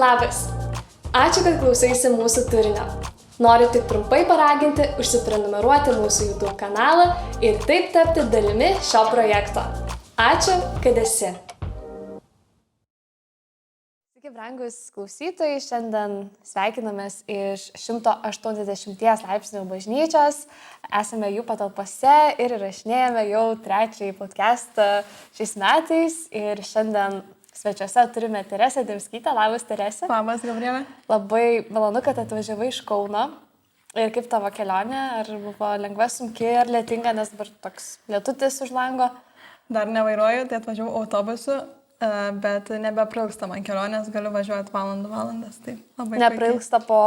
Labas! Ačiū, kad klausaisi mūsų turinio. Noriu tik trumpai paraginti užsiprenumeruoti mūsų YouTube kanalą ir taip tapti dalimi šio projekto. Ačiū, kad esi. Sveiki, brangus klausytojai, šiandien sveikinamės iš 180 laipsnių bažnyčios. Esame jų patalpose ir įrašinėjame jau trečiąjį podcastą šiais metais. Ir šiandien svečiuose turime Teresę Devskytę. Labas, Teresė. Labas, Gabrielė. Labai malonu, kad atvažiavai iš Kauno. Ir kaip tavo kelionė? Ar buvo lengva, sunki ar lietinga, nes dabar toks lietutis už lango? Dar nevairuoju, tai atvažiavau autobusu, bet nebeprailgsta man kelionės, galiu važiuoti valandas. Tai labai neprailgsta po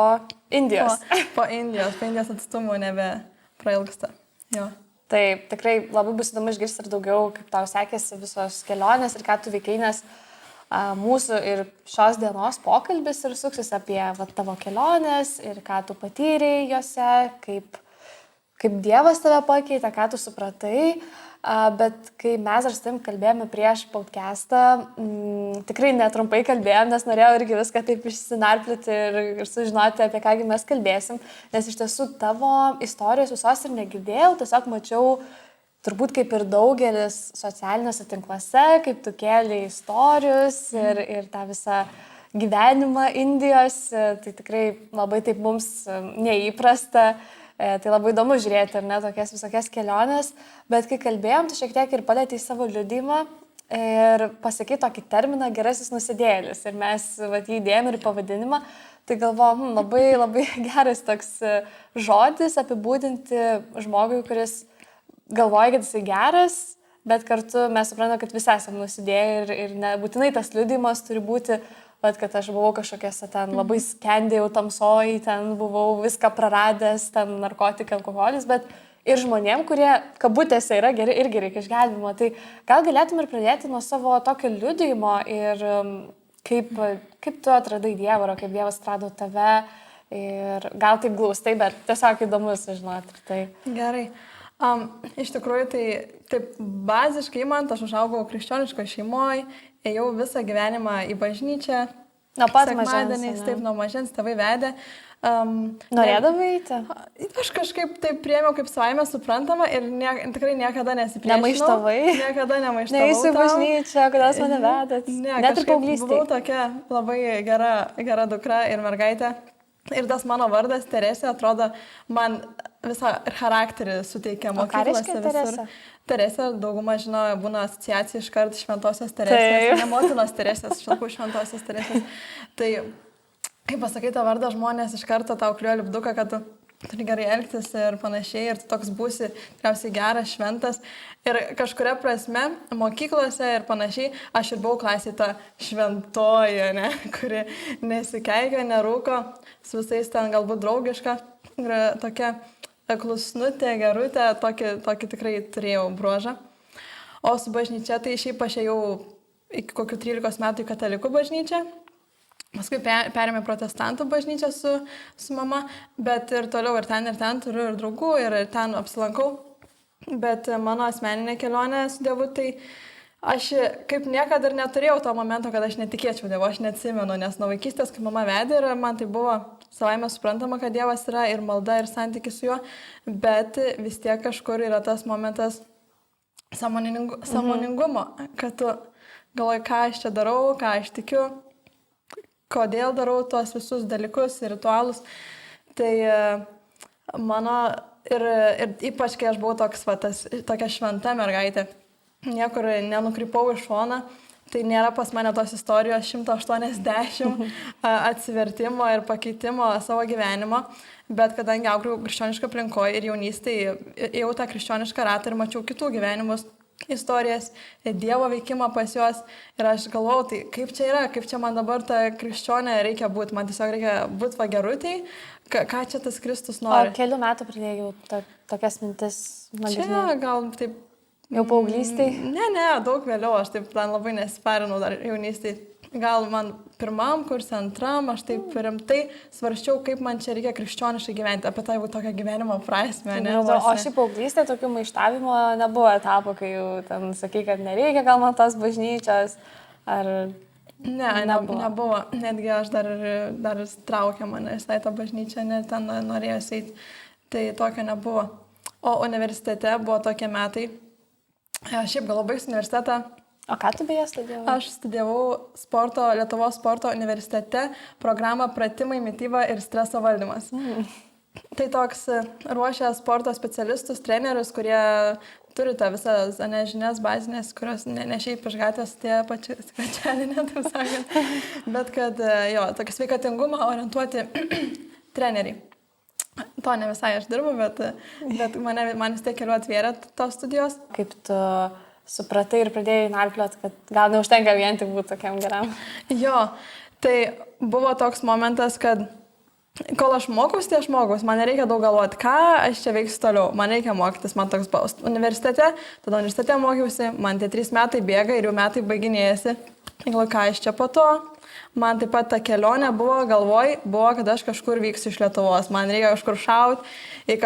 Indijos. Po Indijos atstumų nebeprailgsta. Jo. Taip, tikrai labai bus įdomu išgirsti ir daugiau, kaip tau sekėsi visos kelionės ir ką tu veikai, nes mūsų ir šios dienos pokalbis ir suksis apie tavo kelionės ir ką tu patyrei jose, kaip Dievas tave pakeitė, ką tu supratai. Bet kai mes dar su tavim kalbėjome prieš podcastą, tikrai netrumpai kalbėjom, nes norėjau irgi viską taip išsinarplioti ir sužinoti, apie kągi mes kalbėsim, nes iš tiesų tavo istorijos visos ir negirdėjau, tiesiog mačiau turbūt kaip ir daugelis socialiniuose tinkluose, kaip tu kėlei istorijos ir tą visą gyvenimą Indijos, tai tikrai labai taip mums neįprasta. Tai labai įdomu žiūrėti, ar ne, tokias visokias keliones, bet kai kalbėjom, tu šiek tiek ir palėtei savo liudijimą ir pasakei tokį terminą gerasis nusidėjėlis. Ir mes jį įdėjom ir pavadinimą, tai galvojom, labai geras toks žodis apibūdinti žmogui, kuris galvoja, kad jisai geras, bet kartu mes suprantame, kad visi esame nusidėję ir nebūtinai tas liudijimas turi būti, kad aš buvau kažkokiose ten labai skendėjau tamsoj, ten buvau viską praradęs, ten narkotikai, alkoholis, bet ir žmonėm, kurie kabutėse yra geri, irgi reikia išgelbimo. Tai gal galėtum ir pradėti nuo savo tokio liudijimo ir kaip tu atradai Dievą, ar kaip Dievas atrado tave ir gal taip glaustai, bet tiesiog įdomu sužinoti. Tai. Gerai. Iš tikrųjų, tai taip baziškai man, aš užaugau krikščioniškoje šeimoje, ėjau visą gyvenimą į bažnyčią. Nuo pat mažens. Taip, nuo mažens tėvai vedė. Norėdavai eiti? Aš kažkaip taip priėmiau kaip savaime suprantama ir tikrai niekada nesipriešinau. Nemaištavai? Niekada nemaištavau. Neįsiu į bažnyčią, kodėl mane vedat? Net ir paauglystėje. Buvau tokia labai gera dukra ir mergaitė. Ir tas mano vardas Teresė atrodo man visą charakterį suteikia mokyklose visur. Teresė, dauguma žino, būna asociacija iškart Šventosios Teresės, ne motinos Teresės, Šventosios Teresės. Tai, kai pasakai tą vardą, žmonės iš karto tau kliuoja lipduką, kad tu turi gerai elgtis ir panašiai, ir tu toks būsi tikriausiai geras, šventas. Ir kažkuria prasme, mokyklose ir panašiai, aš ir buvau klasėje ta šventoji, ne, kuri nesikeikia, nerūko, su visais ten galbūt draugiška, ir tokia klusnutė, gerutė, tokį tikrai turėjau bruožą. O su bažnyčia, tai šiaip aš ėjau iki kokių 13 metų į katalikų bažnyčią. Paskui perėmė protestantų bažnyčią su mama, bet ir toliau ir ten turiu ir draugų, ir ten apsilankau. Bet mano asmeninė kelionė su Dievu, tai aš kaip niekada ir neturėjau to momento, kad aš netikėčiau Dievu, aš neatsimenu, nes nuo vaikystės, kai mama vedė, ir man tai buvo savaime suprantama, kad Dievas yra ir malda, ir santykis su juo, bet vis tiek kažkur yra tas momentas sąmoningumo, kad tu galvoji, ką aš čia darau, ką aš tikiu, kodėl darau tuos visus dalykus ir ritualus. Tai mano ir ypač, kai aš buvau tokia šventa mergaitė, niekur nenukrypau iš šoną, tai nėra pas mane tos istorijos 180 atsivertimo ir pakeitimo savo gyvenimo, bet kadangi augau krikščionišką aplinkoje ir jaunystėje, ėjau tą krikščionišką ratą ir mačiau kitų gyvenimus, istorijas, Dievo veikimą pas juos ir aš galvojau, tai kaip čia yra, kaip čia man dabar ta krikščionė reikia būti, man tiesiog reikia būti gerutei, ką čia tas Kristus nori. O kelių metų pradėjau tokias mintis nagrinėti? Čia gal taip. Jau paauglystėj? Ne, daug vėliau, aš taip ten labai nesiparinau dar jaunystėj. Gal man pirmam kursui, antram, aš taip rimtai svarsčiau, kaip man čia reikia krikščioniškai gyventi, apie tą jau tokią gyvenimo prasmę. O ši paauglystė tokių maištavimo nebuvo etapo, kai jau ten sakai, kad nereikia gal man tos bažnyčios, ar Nebuvo. Netgi aš dar traukė mane į tą bažnyčią, net ten norėjusi eiti. Tai tokio nebuvo. O universitete buvo tokie metai. Šiaip gal baigsiu universitetą. O ką tu beje studijavai? Aš studijavau Lietuvos sporto universitete programą pratimai, mytyba ir streso valdymas. Tai toks ruošia sporto specialistus, trenerius, kurie turi tą visas žinias bazinės, kurios ne šiaip iš gatvės tie pačialinė, taip sakant, bet kad tokį sveikatingumą orientuoti treneriai. To ne visai aš dirbu, bet man vis tiek keliu atvėrė tos studijos. Kaip tu supratai ir pradėjai narplioti, kad gal neužtenka vien tik būti tokiam geram? Jo, tai buvo toks momentas, kad kol aš mokaus, man nereikia daug galvoti, ką aš čia veiksiu toliau, man reikia mokytis, man toks buvo universitete, tada universitete mokiausi, man tie 3 metai bėga ir jau metai baiginėjasi, galvoju, ką aš čia po to, man taip pat ta kelionė buvo, kad aš kažkur vyksiu iš Lietuvos, man reikia kažkur šauti į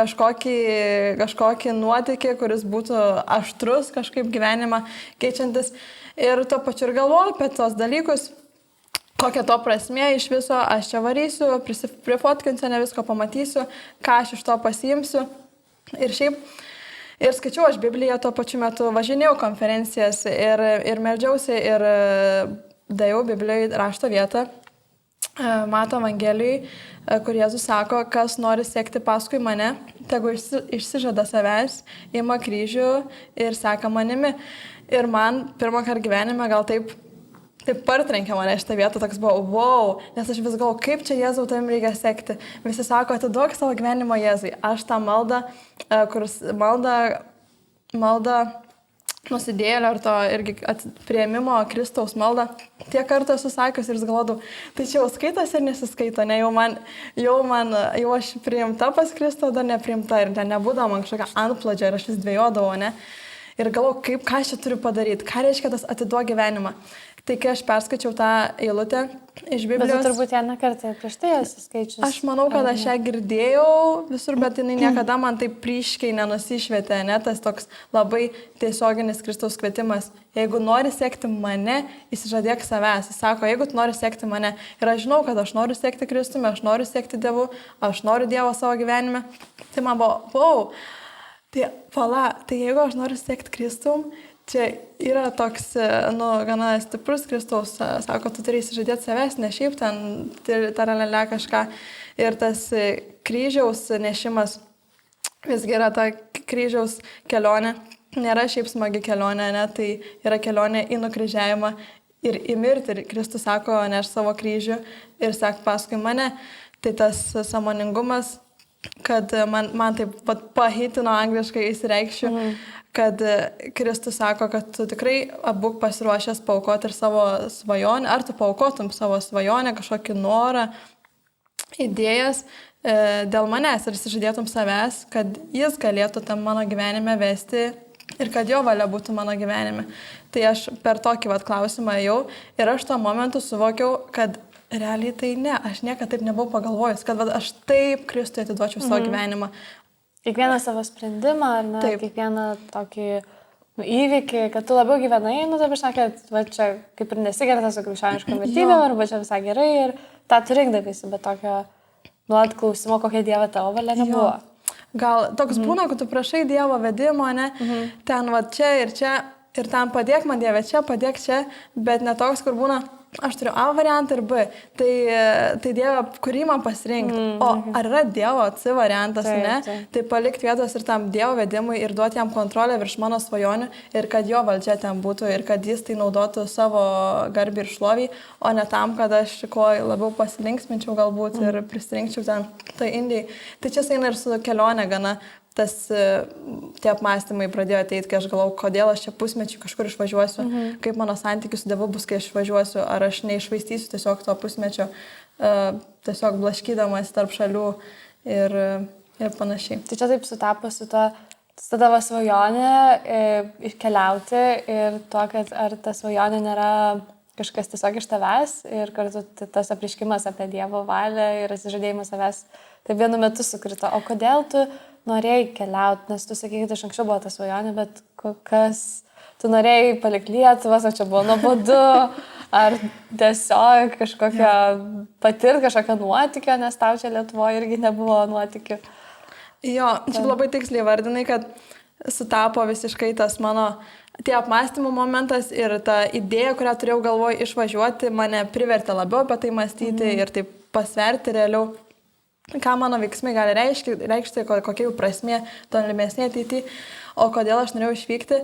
kažkokį nuotykį, kuris būtų aštrus kažkaip gyvenimą keičiantis ir tuo pačiu ir galvoju apie tos dalykus. Kokia to prasmė iš viso, aš čia varysiu, prifotkinsiu, ne visko pamatysiu, ką aš iš to pasiimsiu. Ir šiaip, ir skaičiau aš Bibliją tuo pačiu metu, važinėjau konferencijas ir meldžiausi ir dėjau Biblijoje rašto vietą, Mato Evangelijai, kur Jėzus sako, kas nori sekti paskui mane, tegu išsižada savęs, ima kryžių ir seka manimi. Ir man pirmą kartą gyvenime gal taip partrenkė mane šitą vietą, toks buvo, wow, nes aš vis galvoju, kaip čia Jėzau tavim reikia sekti. Visi sako, atiduok savo gyvenimą Jėzui. Aš tą maldą, maldą nusidėjėlio ir to irgi priėmimo Kristaus maldą, tiek kartų esu sakius ir galvodavau, tai čia jau skaitos ir nesiskaito, ne, jau aš priimta pas Kristų, dar nepriimta ir nebūdavo man kažkokia antplodžia ir aš vis dvejodavau, ne. Ir galvoju, ką aš čia turiu padaryti, ką reiškia tas atiduok gyvenimą. Tai kai aš perskaičiau tą eilutę iš Biblijos... Bet tu turbūt ją nekartą prieš tai esi skaičius. Aš manau, kad aš ją girdėjau visur, bet jinai niekada man taip ryškiai nenusišvietė, ne, tas toks labai tiesioginis Kristaus kvietimas. Jeigu nori sekti mane, išsižadėk savęs. Jis sako, jeigu tu nori sekti mane. Ir aš žinau, kad aš noriu sekti Kristumi, aš noriu sekti Dievu, aš noriu Dievo savo gyvenime. Tai man buvo, wow, tai jeigu aš noriu sekti Kristum, čia yra toks, gana stiprus Kristaus, sako, tu turi įsižadėti savęs, ne šiaip ten taralelė kažką. Ir tas kryžiaus nešimas, visgi yra ta kryžiaus kelionė, nėra šiaip smagi kelionė, ne, tai yra kelionė į nukryžiavimą ir į mirtį. Ir Kristus sako, neš savo kryžių ir sek paskui mane. Tai tas sąmoningumas, kad man taip pat pahitino angliškai įsireikščiau, kad Kristus sako, kad tu tikrai būk pasiruošęs paaukoti ir savo svajonę, ar tu paaukotum savo svajonę, kažkokį norą, idėjas dėl manęs ir išsižadėtum savęs, kad jis galėtų tam mano gyvenime vesti ir kad jo valia būtų mano gyvenime. Tai aš per tokį klausimą ėjau ir aš tuo momentu suvokiau, kad realiai tai ne, aš niekada taip nebuvau pagalvojus, kad aš taip Kristui atiduočiau savo gyvenimą. Kiekvieną savo sprendimą, ar ne, kiekvieną tokį įvykį, kad tu labiau gyvenai, taip aš sakė, kad čia kaip ir nesigerta su krikščioniškom vertybėm, arba čia visai gerai ir tą tu rinkdavaisi, bet tokio nuolat klausimo, kokia Dievo tavo valia nebuvo. Gal toks būna, kad tu prašai Dievo vedimo, ne, ten čia ir ten padėk man Dieve, čia padėk čia, bet ne toks, kur būna, aš turiu A variantą ir B, tai Dievo, kurį man pasirinkti. O ar yra Dievo C variantas, ne? Tai palikti vietos ir tam Dievo vedimui ir duoti jam kontrolę virš mano svajonių ir kad jo valdžia ten būtų ir kad jis tai naudotų savo garbį ir šlovį, o ne tam, kad aš kuo labiau pasilinksminčiau galbūt ir prisirinkčiau ten tai Indijai. Tai čia eina ir su kelionė gana. Tie apmąstymai pradėjo ateiti, kai aš galvojau, kodėl aš čia pusmečių kažkur išvažiuosiu, kaip mano santykius su Dievu bus, kai aš išvažiuosiu, ar aš neišvaistysiu tiesiog to pusmečio, tiesiog blaškydamas tarp šalių ir panašiai. Tai čia taip sutapo su tavo svajonė iškeliauti ir to, kad ar ta svajonė nėra kažkas tiesiog iš tavęs ir kartu tas apriškimas apie Dievo valią ir atsižadėjimas savęs taip vienu metu sukrito. O kodėl tu norėjai keliauti, nes tu sakai, kad iš anksčiau buvo ta svajonė, bet tu norėjai palikti Lietuvą, o čia buvo nuobodu, ar tiesiog kažkokią, patirti kažkokią nuotikę, nes tau čia Lietuvoje irgi nebuvo nuotikių. Jo, čia labai tiksliai vardinai, kad sutapo visiškai tas mano tie apmąstymų momentas ir ta idėja, kurią turėjau galvoje išvažiuoti, mane privertė labiau apie tai mąstyti ir taip pasverti realiau, ką mano veiksmai gali reikšti, kokia jų prasmė tolimesnė ateityje, o kodėl aš norėjau išvykti.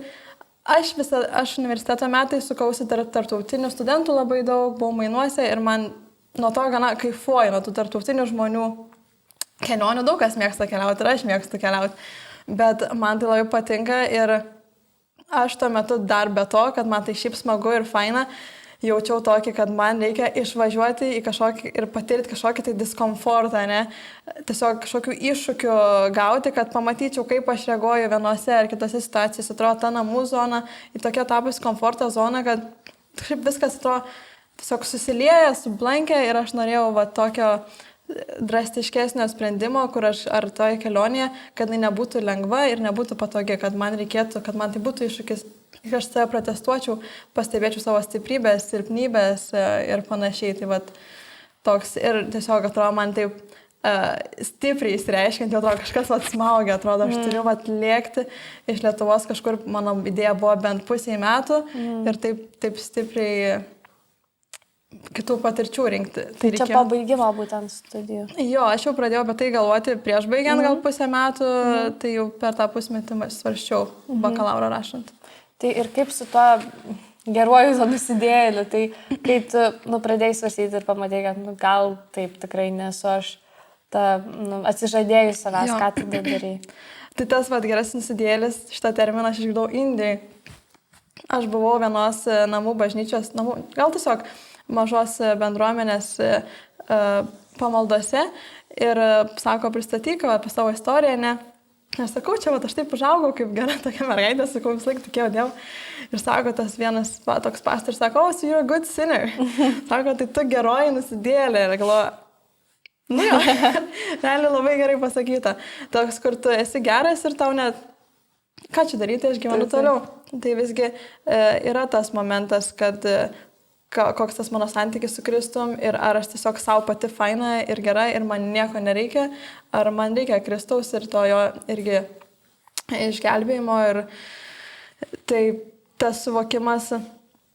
Aš universiteto metais sukausi tarptautinių studentų labai daug, buvau mainuose ir man nuo to gana kaifuoju, nuo tų tarptautinių žmonių kelionių. Daug kas mėgsta keliauti ir aš mėgstu keliauti, bet man tai labai patinka ir aš tuo metu dar be to, kad man tai šiaip smagu ir faina, jaučiau tokį, kad man reikia išvažiuoti į kažkokį ir patirti kažkokį tai diskomfortą, ne? Tiesiog kažkokių iššūkių gauti, kad pamatyčiau, kaip aš reaguoju vienose ar kitose situacijose. Atrodo, ta namų zona į tokią tapus komforto zoną, kad kažkaip viskas atrodo tiesiog susilieja, sublankia ir aš norėjau va tokio drastiškesnio sprendimo, kur aš ar toje kelionėje, kad tai nebūtų lengva ir nebūtų patogi, kad man reikėtų, kad man tai būtų iššūkis, kad aš save protestuočiau, pastebėčiau savo stiprybės, silpnybės ir panašiai. Tai vat toks ir tiesiog atrodo man taip stipriai įsireiškiant, jau atrodo kažkas atsmaugia, atrodo aš turiu lėkti iš Lietuvos kažkur, mano idėja buvo bent pusę metų ir taip stipriai kitų patirčių rinkti. Tai čia pabaigimo būtent studijų. Jo, aš jau pradėjau apie tai galvoti prieš baigiant gal pusę metų, tai jau per tą pusmetį svarsčiau bakalauro rašant. Tai ir kaip su tuo geruoju nusidėjėliu, tai kai tu pradėjai svarstyti ir pamatėjai, kad gal taip tikrai nesu aš atsižadėjus savęs, ką tu darai. Tai tas geras nusidėjėlis, šitą terminą aš išgirdau Indijai. Aš buvau vienos namų bažnyčios, gal tiesiog mažos bendruomenės pamaldose ir sako, pristatyk apie savo istoriją, ne? Aš sakau, čia aš taip užaugau, kaip gera tokia mergaitė, sakau, vis laik tikėjau Dievu. Ir sako, tas vienas toks pastorius, sako, so you're a good sinner. Sako, tai tu geroji nusidėlė. Ir galvoju, jo, realiai labai gerai pasakyta. Toks, kur tu esi geras ir tau net, ką čia daryti, aš gyvenu toliau. Tai visgi yra tas momentas, kad koks tas mano santykis su Kristum ir ar aš tiesiog savo pati faina ir gera ir man nieko nereikia, ar man reikia Kristaus ir to jo irgi išgelbėjimo. Ir tai tas suvokimas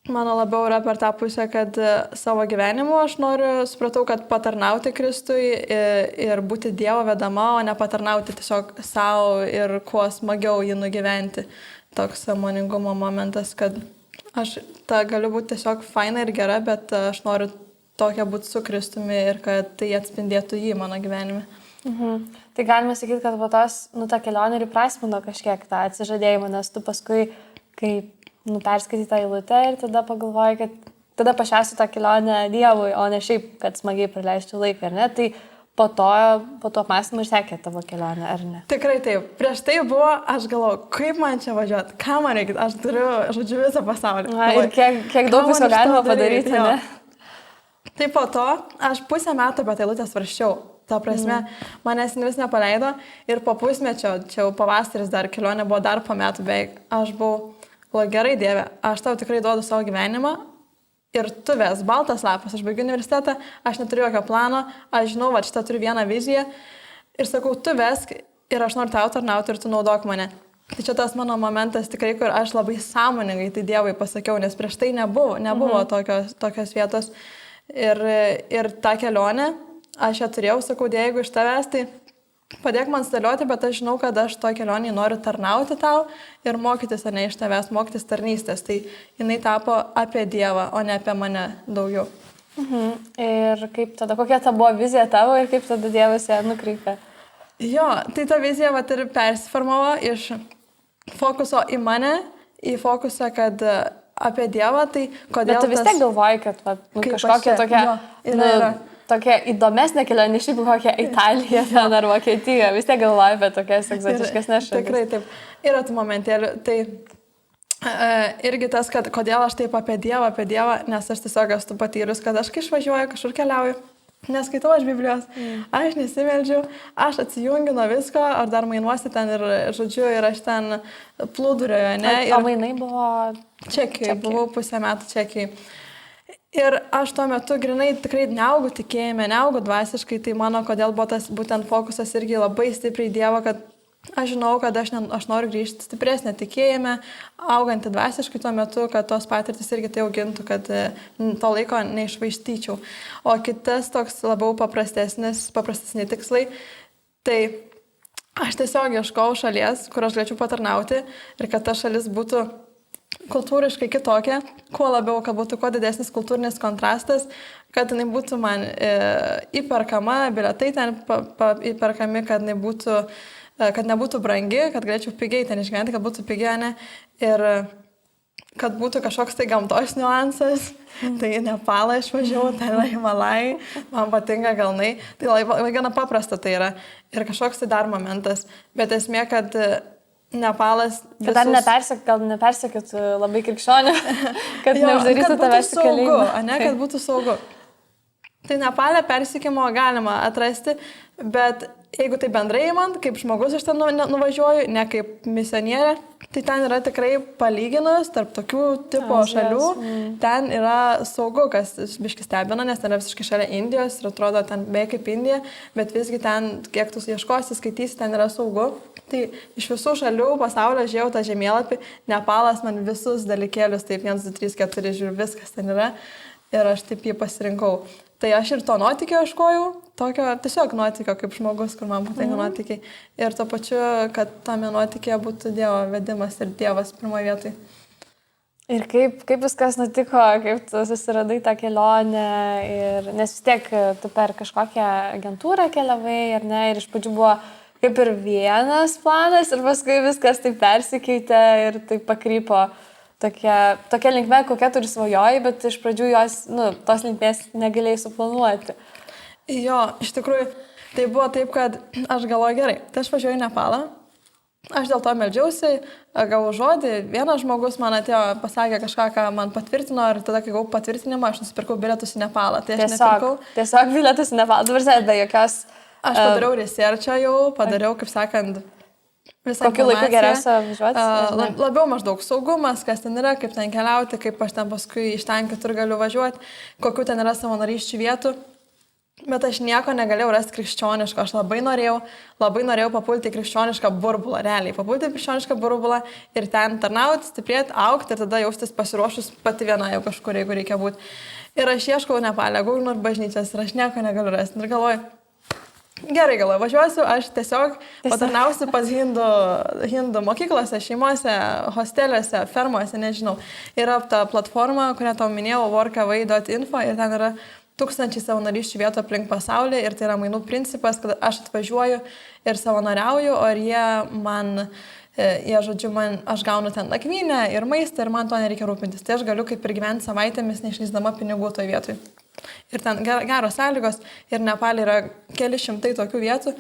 mano labiau yra per tą pusę, kad savo gyvenimu aš supratau, kad patarnauti Kristui ir būti Dievo vedama, o ne patarnauti tiesiog savo ir kuo smagiau jį nugyventi. Toks sąmoningumo momentas, kad aš galiu būti tiesiog faina ir gera, bet aš noriu tokia būti su Kristumi ir kad tai atspindėtų jį mano gyvenime. Tai galime sakyti, kad ta kelionė ir įprasmino kažkiek tą atsižadėjimą, nes tu paskui, kai perskaitai tą eilutę ir tada pagalvoji, kad tada pašvęsiu tą kelionę Dievui, o ne šiaip, kad smagiai praleisčiau laiką, ar ne? Tai po to apmąstymų ir sekė tavo kelionę, ar ne? Tikrai taip. Prieš tai buvo, aš galvoju, kaip man čia važiuoti, ką man reikia, aš turiu, žodžiu, visą pasaulį. Ir kiek daug viso galima padaryti, ne? Tai po to aš pusę metų apie tai eilutę svarsčiau. Ta prasme, manęs vis nepaleido ir po pusmečio, čia jau pavasaris dar, kelionė buvo dar po metų beveik, aš buvau, gerai Dieve, aš tau tikrai duodu savo gyvenimą. Ir tu ves, baltas lapas, aš baigiu universitetą, aš neturiu jokio plano, aš žinau, šitą turiu vieną viziją ir sakau, tu vesk ir aš noriu tau tarnauti ir tu naudok mane. Tai čia tas mano momentas tikrai, kur aš labai sąmoningai tai Dievui pasakiau, nes prieš tai nebuvo tokios vietos. Ir tą kelionę aš ją turėjau, sakau, Dieve, jeigu iš tavęs, tai padėk man stalioti, bet aš žinau, kad aš to kelionį noriu tarnauti tau ir mokytis, ar ne iš tavęs, mokytis tarnystės. Tai jinai tapo apie Dievą, o ne apie mane daugiau. Ir kaip tada, kokia ta buvo vizija tavo ir kaip tada Dievas ją nukreipė? Jo, tai ta vizija ir persiformavo iš fokuso į mane, į fokusą, kad apie Dievą, tai kodėl... Bet tu vis tiek galvoji, kad kažkokia tokia... Tokia įdomesnė kelionė, šiaip kokia Italija ar Vokietija, vis tiek galvoju apie tokias egzotiškesnės šalis. Tikrai taip. Yra tų momentėlių. Tai irgi tas, kad kodėl aš taip apie Dievą, nes aš tiesiog esu patyrus, kad aš kai išvažiuoju, kažkur keliauju, neskaitau aš Biblijos, aš nesimeldžiu, aš atsijungiu nuo visko, ar dar mainuosi ten ir, žodžiu, ir aš ten plūdurioju, ne? O mainai buvo Čekijai, buvau pusę metų Čekijai. Ir aš tuo metu grinai tikrai neaugu tikėjime, neaugu dvasiškai, tai mano, kodėl buvo tas būtent fokusas irgi labai stipriai Dievo, kad aš žinau, kad aš noriu grįžti stipresnė tikėjime, augantį dvasiškai tuo metu, kad tos patirtis irgi tai augintų, kad to laiko neišvaistyčiau. O kitas toks labiau paprastesni tikslai, tai aš tiesiog ieškau šalies, kur aš galėčiau patarnauti ir kad ta šalis būtų kultūriškai kitokia, kuo labiau, kad būtų kuo didesnis kultūrinis kontrastas, kad jinai būtų man įperkama, bilietai ten įperkami, kad nebūtų brangi, kad galėčiau pigiai ten išgyventi, kad būtų pigiai, ne, ir kad būtų kažkoks tai gamtos niuansas, tai į Nepalą išvažiavau, ten yra Himalajai, man patinka kalnai, tai labai gana paprasta tai yra ir kažkoks tai dar momentas, bet esmė, kad Nepalas. Visus... Gal nepersekėtų labai krikščionių, kad neuždarytų tavęs į kalėjimą. Kad būtų saugu. Tai Nepalę persikimo galima atrasti, bet jeigu tai bendrai man, kaip žmogus aš ten nuvažiuoju, ne kaip misionierė, tai ten yra tikrai palyginus tarp tokių tipo šalių, ten yra saugu, kas biškai stebina, nes ten yra visiškai šalia Indijos ir atrodo ten beveik kaip Indija, bet visgi ten, kiek tu ieškosi, skaitysi, ten yra saugu. Tai iš visų šalių pasaulio žiūrėjau tą žemėlapį, Nepalas man visus dalykėlius, taip 1, 2, 3, 4 žiūriu, viskas ten yra ir aš taip jį pasirinkau. Tai aš ir to nuotykio ieškojau, tokio tiesiog nuotykio kaip žmogus, kur man patinka nuotykiai. Ir tuo pačiu, kad tame nuotykėje būtų Dievo vedimas ir Dievas pirmoje vietoje. Ir kaip viskas nutiko, kaip tu susiradai tą kelionę, nes vis tiek tu per kažkokią agentūrą keliavai, ar ne, ir iš pradžių buvo kaip ir vienas planas ir paskui viskas taip persikeitė ir taip pakrypo tokia linkme, kokia tu ir svajoji, bet iš pradžių tos linkmės negalėjai suplanuoti. Jo, iš tikrųjų, tai buvo taip, kad aš galvoju gerai, tai aš važiuoju į Nepalą, aš dėl to meldžiausi, gavau žodį, vienas žmogus man atėjo, pasakė kažką, ką man patvirtino ir tada, kai gavau patvirtinimą, aš nusipirkau bilietus į Nepalą. Tai tiesiog bilietus į Nepalą, dabar be jokios... Aš padariau researchą jau, kaip sakant, visą informaciją. Kokiu laiku geriausia važiuoti? Labiau maždaug saugumas, kas ten yra, kaip ten keliauti, kaip aš ten paskui iš ten kitur galiu važiuoti, kokiu ten yra savanorysčių vietų. Bet aš nieko negalėjau rasti krikščioniško, aš labai norėjau papulti į krikščionišką burbulą, realiai papulti į krikščionišką burbulą ir ten tarnauti, stiprėti, augti ir tada jaustis pasiruošus pati viena jau kažkur, jeigu reikia būti. Ir aš ieškau Nepalę, Google ir bažnyčias ir aš nieko negaliu rasti. Ir galvoju, gerai, važiuosiu, aš tiesiog patarnausiu pas hindų mokyklose, šeimose, hosteliuose, fermose, nežinau. Yra ta platforma, kurią tau minėjau, workaway.info ir ten yra 1000 savanorysčių vietų aplink pasaulį ir tai yra mainų principas, kad aš atvažiuoju ir savanoriauju, o aš gaunu ten nakvynę ir maistą ir man to nereikia rūpintis. Tai aš galiu kaip ir gyventi savaitėmis, neišleisdama pinigų toje vietoje. Ir ten geros sąlygos ir Nepalė yra keli šimtai tokių vietų.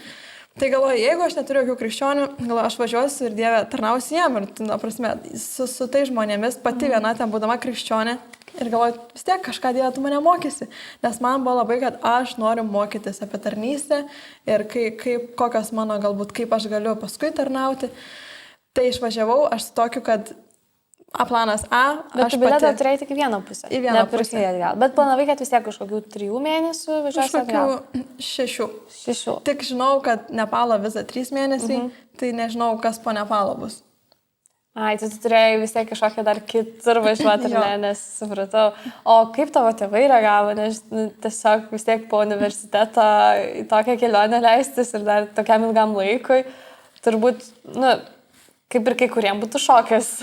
Tai galvoju, jeigu aš neturiu jokių krikščionių, galvoju, aš važiuosiu ir Dieve tarnausiu jiem. Ir su tai žmonėmis, pati viena ten būdama krikščionė. Ir galvoju, vis tiek kažką Dieve tu mane mokysi. Nes man buvo labai, kad aš noriu mokytis apie tarnystę ir kokios mano galbūt, kaip aš galiu paskui tarnauti. Tai išvažiavau, aš su tokiu, kad planas A. Bet tu bilietą turėjai tik vieną pusę. Į vieną pusę. Bet planavai, kad vis tiek kažkokių 3 mėnesių važiuosi atgal. 6. Tik žinau, kad Nepalo viza 3 mėnesiai, tai nežinau, kas po Nepalo bus. Tai tu turėjai vis tiek kažkokią dar kitur važiuoti, nes supratau. O kaip tavo tėvai reagavo, nes tiesiog vis tiek po universiteto į tokią kelionę leistis ir dar tokiam ilgam laikui, turbūt, kaip ir kai kuriem būtų šokas.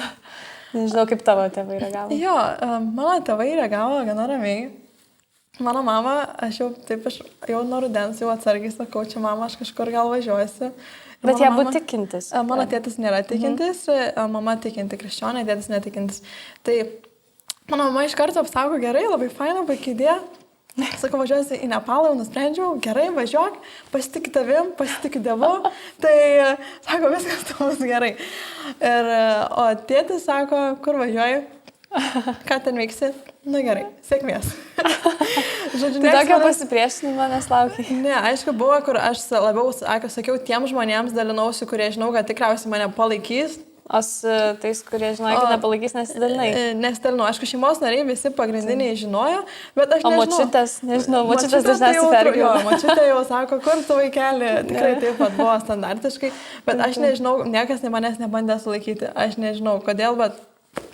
Nežinau, kaip tavo tėvai reagavo. Jo, mano tėvai reagavo gana ramiai. Mano mama, aš jau nuo rudens jau atsargiai sakau, čia mama, aš kažkur gal važiuosiu. Bet jie būtų tikintis. Mano tėtis nėra tikintis, mama tikinti krikščionė, tėtis netikintis. Tai mano mama iš karto apsako, gerai, labai faina, puikiai idėja. Sakau, važiuosiu į Nepalą, jau nusprendžiau, gerai, važiuok, pasitik tavim, pasitik Dievu, tai sako, viskas tau bus gerai. O tėtis sako, kur važiuoju, ką ten veiksi, gerai, sėkmės. Žodžiu, tai tokio pasipriešinimo neslaukiai. Ne, aišku, buvo, kur aš labiau sakiau tiem žmonėms, dalinausi, kurie žinau, kad tikriausiai mane palaikys, O su tais, kurie žinojo, kad nepalaikys, nesidalinai? Nesidalinau. Aišku, šeimos nariai visi pagrindiniai žinojo, bet aš nežinau. O močiutės, nežinau, močiutės dažniausiai pergyvena. Jo, močiutė jau sako, kur tu vaikeli, tikrai taip pat buvo standartiškai, bet aš nežinau, niekas manęs nebandė sulaikyti. Aš nežinau, kodėl, bet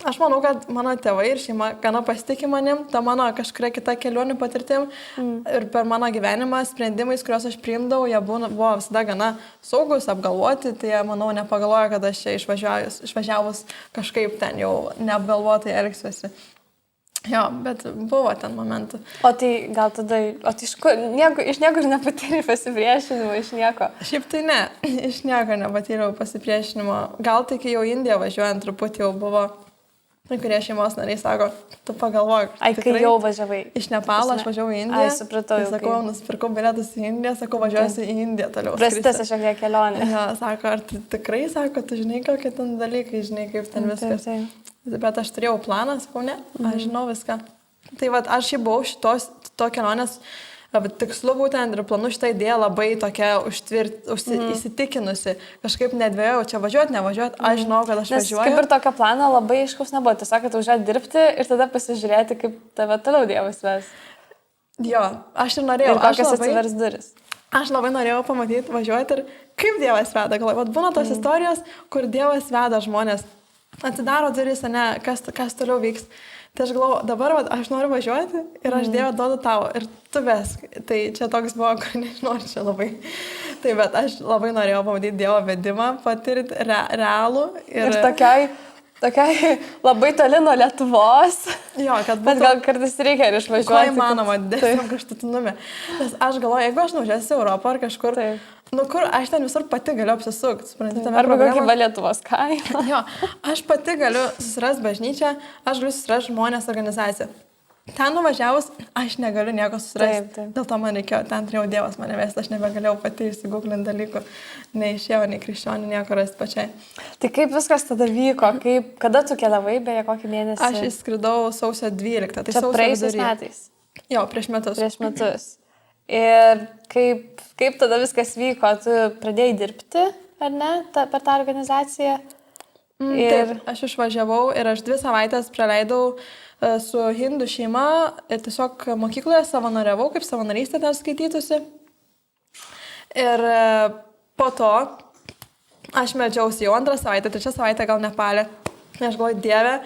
aš manau, kad mano tėvai ir šeima gana pasitikė manim, ta mano kažkuria kita kelionių patirtim ir per mano gyvenimą sprendimais, kuriuos aš priimdavau, jie buvo visada gana saugus, apgalvoti, tai jie, manau, nepagalvoja, kad aš čia išvažiavus kažkaip ten jau neapgalvotai elgsiuosi. Jo, bet buvo ten momentų. O tai gal tada, iš niekur nepatyrė pasipriešinimo, iš nieko? Šiaip tai ne, iš nieko nepatyriau pasipriešinimo. Gal tik jau Indiją važiuojant truputį jau buvo, kurie šeimos nariai sako, tu pagalvok. Ai, kai jau važiavai. Iš Nepalo aš važiavau į Indiją. Ai, supratau. Tai sakau, nusipirkau bilietus į Indiją, sakau, važiuosiu į Indiją toliau. Prastesė šiek tiek kelionė. Ja, sako, ar tikrai, sako, tu žinai, kokie ten dalykai, žinai, kaip ten viskas. Bet aš turėjau planą, sakau, ne, aš žinau viską. Tai va, aš jau buvau to kelionės tikslu būtent ir planu šitą idėją labai tokia įsitikinusi. Kažkaip nedvėjau, čia važiuoti, nevažiuoti, aš žinau, kad aš važiuoju. Kaip ir tokio plano labai aiškus nebuvo, tiesiog, kad važiuoti dirbti ir tada pasižiūrėti, kaip tave toliau Dievas ves. Jo, aš ir norėjau. Ir kokias atsivers duris. Aš labai norėjau pamatyti, važiuoti ir kaip Dievas veda. Galvoju, būna tos istorijos, kur Dievas veda žmonės. Atsidaro duris, ne, kas toliau vyks. Tai aš galvoju, dabar aš noriu važiuoti ir aš Dievą duodu tau ir tu vesk. Tai čia toks buvo, kur nežinau, čia labai. Tai bet aš labai norėjau pamatyti Dievo vedimą, patirti realų. Ir tokiai labai toli nuo Lietuvos. Jo, kad būtų... Bet gal kartais reikia ir išvažiuoti. Kuo įmanoma, didesnio kraštutinumė. Nes aš galvoju, jeigu aš nuvažiuosiu į Europą ar kažkur... Nu, kur aš ten visur pati galiu apsisukti. Arba kokį va Lietuvos kaimą. Jo, aš pati galiu susirasti bažnyčią, aš galiu susirasti žmonės organizaciją. Ten nuvažiavus, aš negaliu nieko susirasti. Taip. Dėl to man reikėjo, ten turėjau Dievas mane vesti, aš nebegalėjau pati įsigūklinti dalykų. Neišėjau, nei krikščionių, nieko rasti pačiai. Tai kaip viskas tada vyko? Kada tu keliavai, beje, kokį mėnesį? Aš įskridau sausio 12. Tai čia praėjusiais metais? Jo, prieš metus. Ir kaip tada viskas vyko? Tu pradėjai dirbti, ar ne, per tą organizaciją? Taip, aš išvažiavau ir aš 2 savaitės praleidau su hindų šeima ir tiesiog mokykloje savanoriavau, kaip savanorystė ten skaitytųsi. Ir po to aš meldžiausi jau 2 savaitę, 3 savaitę gal Nepale. Aš galvoju, Dieve,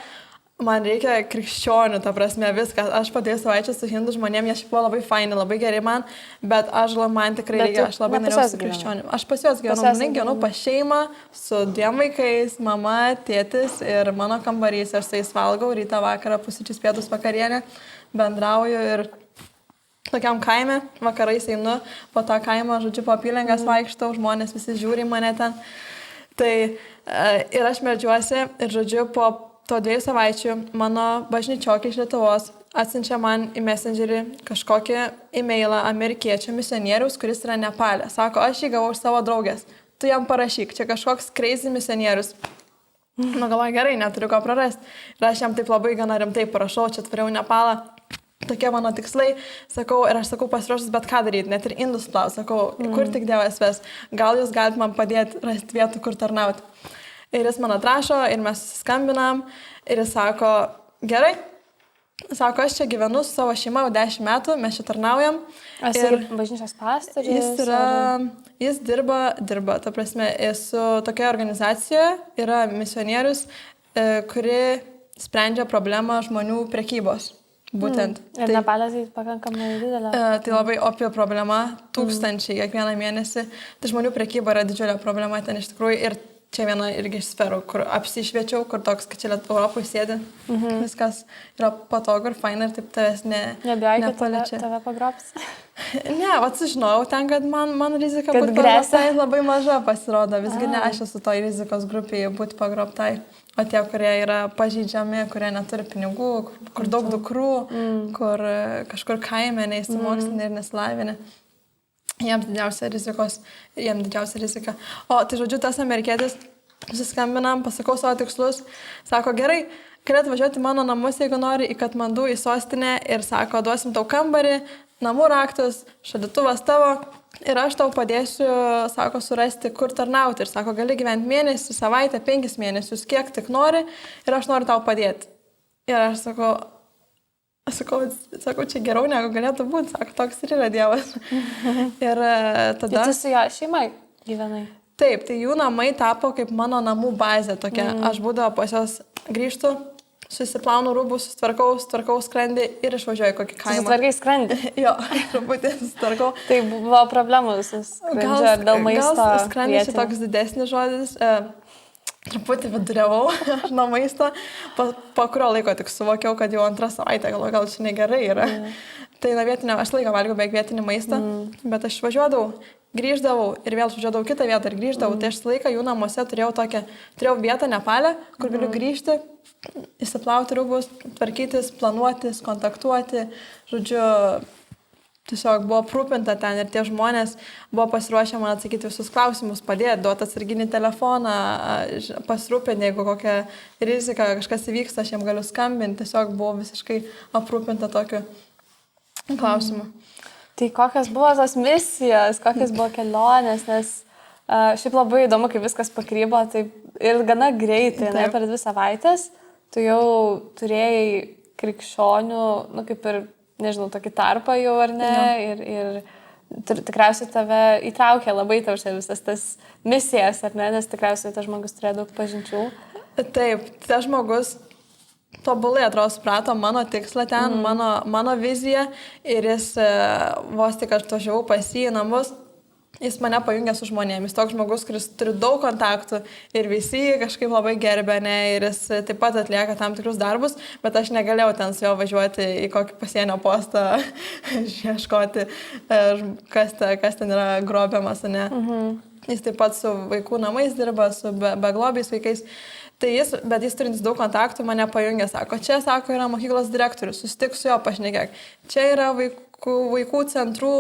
man reikia krikščionių, ta prasme, viskas. Aš po 2 savaičių su hindų žmonėm, jie šiaip buvo labai faini, labai gerai man, bet man tikrai reikia, aš labai norėjau su krikščionių. Aš pas juos gyvenau pas šeimą, su 2 vaikais, mama, tėtis ir mano kambarys. Aš su jais valgau, rytą vakarą, pusryčius, pietus, vakarienę, bendrauju ir tokiam kaime, vakarais einu, po to kaimą, žodžiu, po apylinkas vaikštau, žmonės visi žiūri mane ten. Tai ir aš meldžiuosi ir, žodžiu, po to 2 savaičių mano bažnyčiokė iš Lietuvos atsiunčia man į Messengerį kažkokį e-mailą amerikiečio misionieriaus, kuris yra Nepale. Sako, aš jį gavau iš savo draugės. Tu jam parašyk, čia kažkoks crazy misionierius. Nu, galvoju, gerai, neturiu ko prarasti. Ir aš jam taip labai gana rimtai parašau, čia atvariau Nepalą. Tokie mano tikslai, sakau, ir aš sakau, pasiruošus bet ką daryti, net ir indus plaus, sakau, kur tik Dievas ves. Gal jūs galite man padėti rasti vietų, kur tarnauti. Ir jis man atrašo ir mes susiskambinam ir jis sako, gerai, sako, aš čia gyvenu su savo šeima jau 10 metų, mes čia tarnaujam. Ir bažnyčios pastorius? Jis dirba, ta prasme, su tokia organizacija, yra misionierius, kuri sprendžia problemą žmonių prekybos. Būtent. Ir Nepalė tai pakankamai didelė. Tai labai opi problema, 1000 kiekvieną mėnesį. Tai žmonių prekyba yra didžiulė problema ten iš tikrųjų ir čia viena irgi iš sferų, kur apsišviečiau, kur toks, kad čia Europoje sėdi, viskas yra patogu ir faina ir taip tavęs nepaliečia. Nebijai, kad tave pagrobs? Ne, sužinojau ten, kad man rizika būti pagrobtai labai maža pasirodo, visgi ne aš esu toj rizikos grupėje būti pagrobtai. O tie, kurie yra pažydžiami, kurie neturi pinigų, kur daug dukrų, kur kažkur kaime neįsimokslinė ir neslavinė. Jiems didžiausia rizika. O tai žodžiu, tas amerikietis, susiskambinam, pasakau savo tikslus, sako, gerai, galėtų važiuoti mano namus, jeigu nori, į Katmandu, į sostinę ir sako, duosim tau kambarį, namų raktus, šaldytuvas tavo ir aš tau padėsiu, sako, surasti, kur tarnauti. Ir sako, gali gyventi mėnesį, savaitę, 5 mėnesius, kiek tik nori ir aš noriu tau padėti. Ir aš sakau, čia geriau negu galėtų būti, sako, toks ir yra Dievas. Ir tada... Tai tu su jo šeimai gyvenai? Taip, tai jų namai tapo kaip mano namų bazė tokia. Aš būdavo pas jos grįžtu, susiplaunu rūbus, tvarkau skrandį ir išvažiuoju kokį kaimą. Susitvarkai skrandį? Jo, truputį susitvarkau. Tai buvo problemų su skrandžiu ar dėl maisto? Gal skrandis toks didesnis žodis. Truputį viduriavau nuo maisto. Po kurio laiko tik suvokiau, kad jau 2 savaitę, gal čia negerai yra. Tai nuo vietinio, aš laiką valgiau beveik vietinį maistą, bet aš važiuodavau, grįždavau ir vėl važiuodavau kitą vietą ir grįždavau. Tai aš laiką jų namuose turėjau vietą Nepale, kur galiu grįžti, įsiplauti rūbus, tvarkytis, planuotis, kontaktuoti. Žodžiu, tiesiog buvo aprūpinta ten ir tie žmonės buvo pasiruošę man atsakyti visus klausimus, padėti, duoti atsarginį telefoną, pasirūpinti, jeigu kokia rizika, kažkas įvyksta, aš jiem galiu skambinti. Tiesiog buvo visiškai aprūpinta tokiu klausimu. Tai kokios buvo tos misijos, kokios buvo kelionės, nes šiaip labai įdomu, kaip viskas pakrypo, tai ir gana greitai, ne, per 2 savaitės, tu jau turėjai krikščionių, kaip ir, nežinau, tokį tarpą jau ar ne, ir tikriausiai tave įtraukė labai visas tas misijas, ar ne, nes tikriausiai tas žmogus turėjo daug pažinčių. Taip, tas žmogus tobulai, atrodo, suprato mano tikslą ten, mano viziją ir jis vos tik aš važiavau pas jį į namus, jis mane pajungė su žmonėmis. Toks žmogus, kuris turi daug kontaktų ir visi kažkaip labai gerbė, ne, ir jis taip pat atlieka tam tikrus darbus, bet aš negalėjau ten su juo važiuoti į kokį pasienio postą, ieškoti, kas ten yra grobiamas, ne. Jis taip pat su vaikų namais dirba, su beglobiais vaikais. Tai bet jis turintis daug kontaktų, mane pajungė, sako, čia, sako, yra mokyklos direktorius, susitik su juo, pašnekėk. Čia yra vaikų centrų,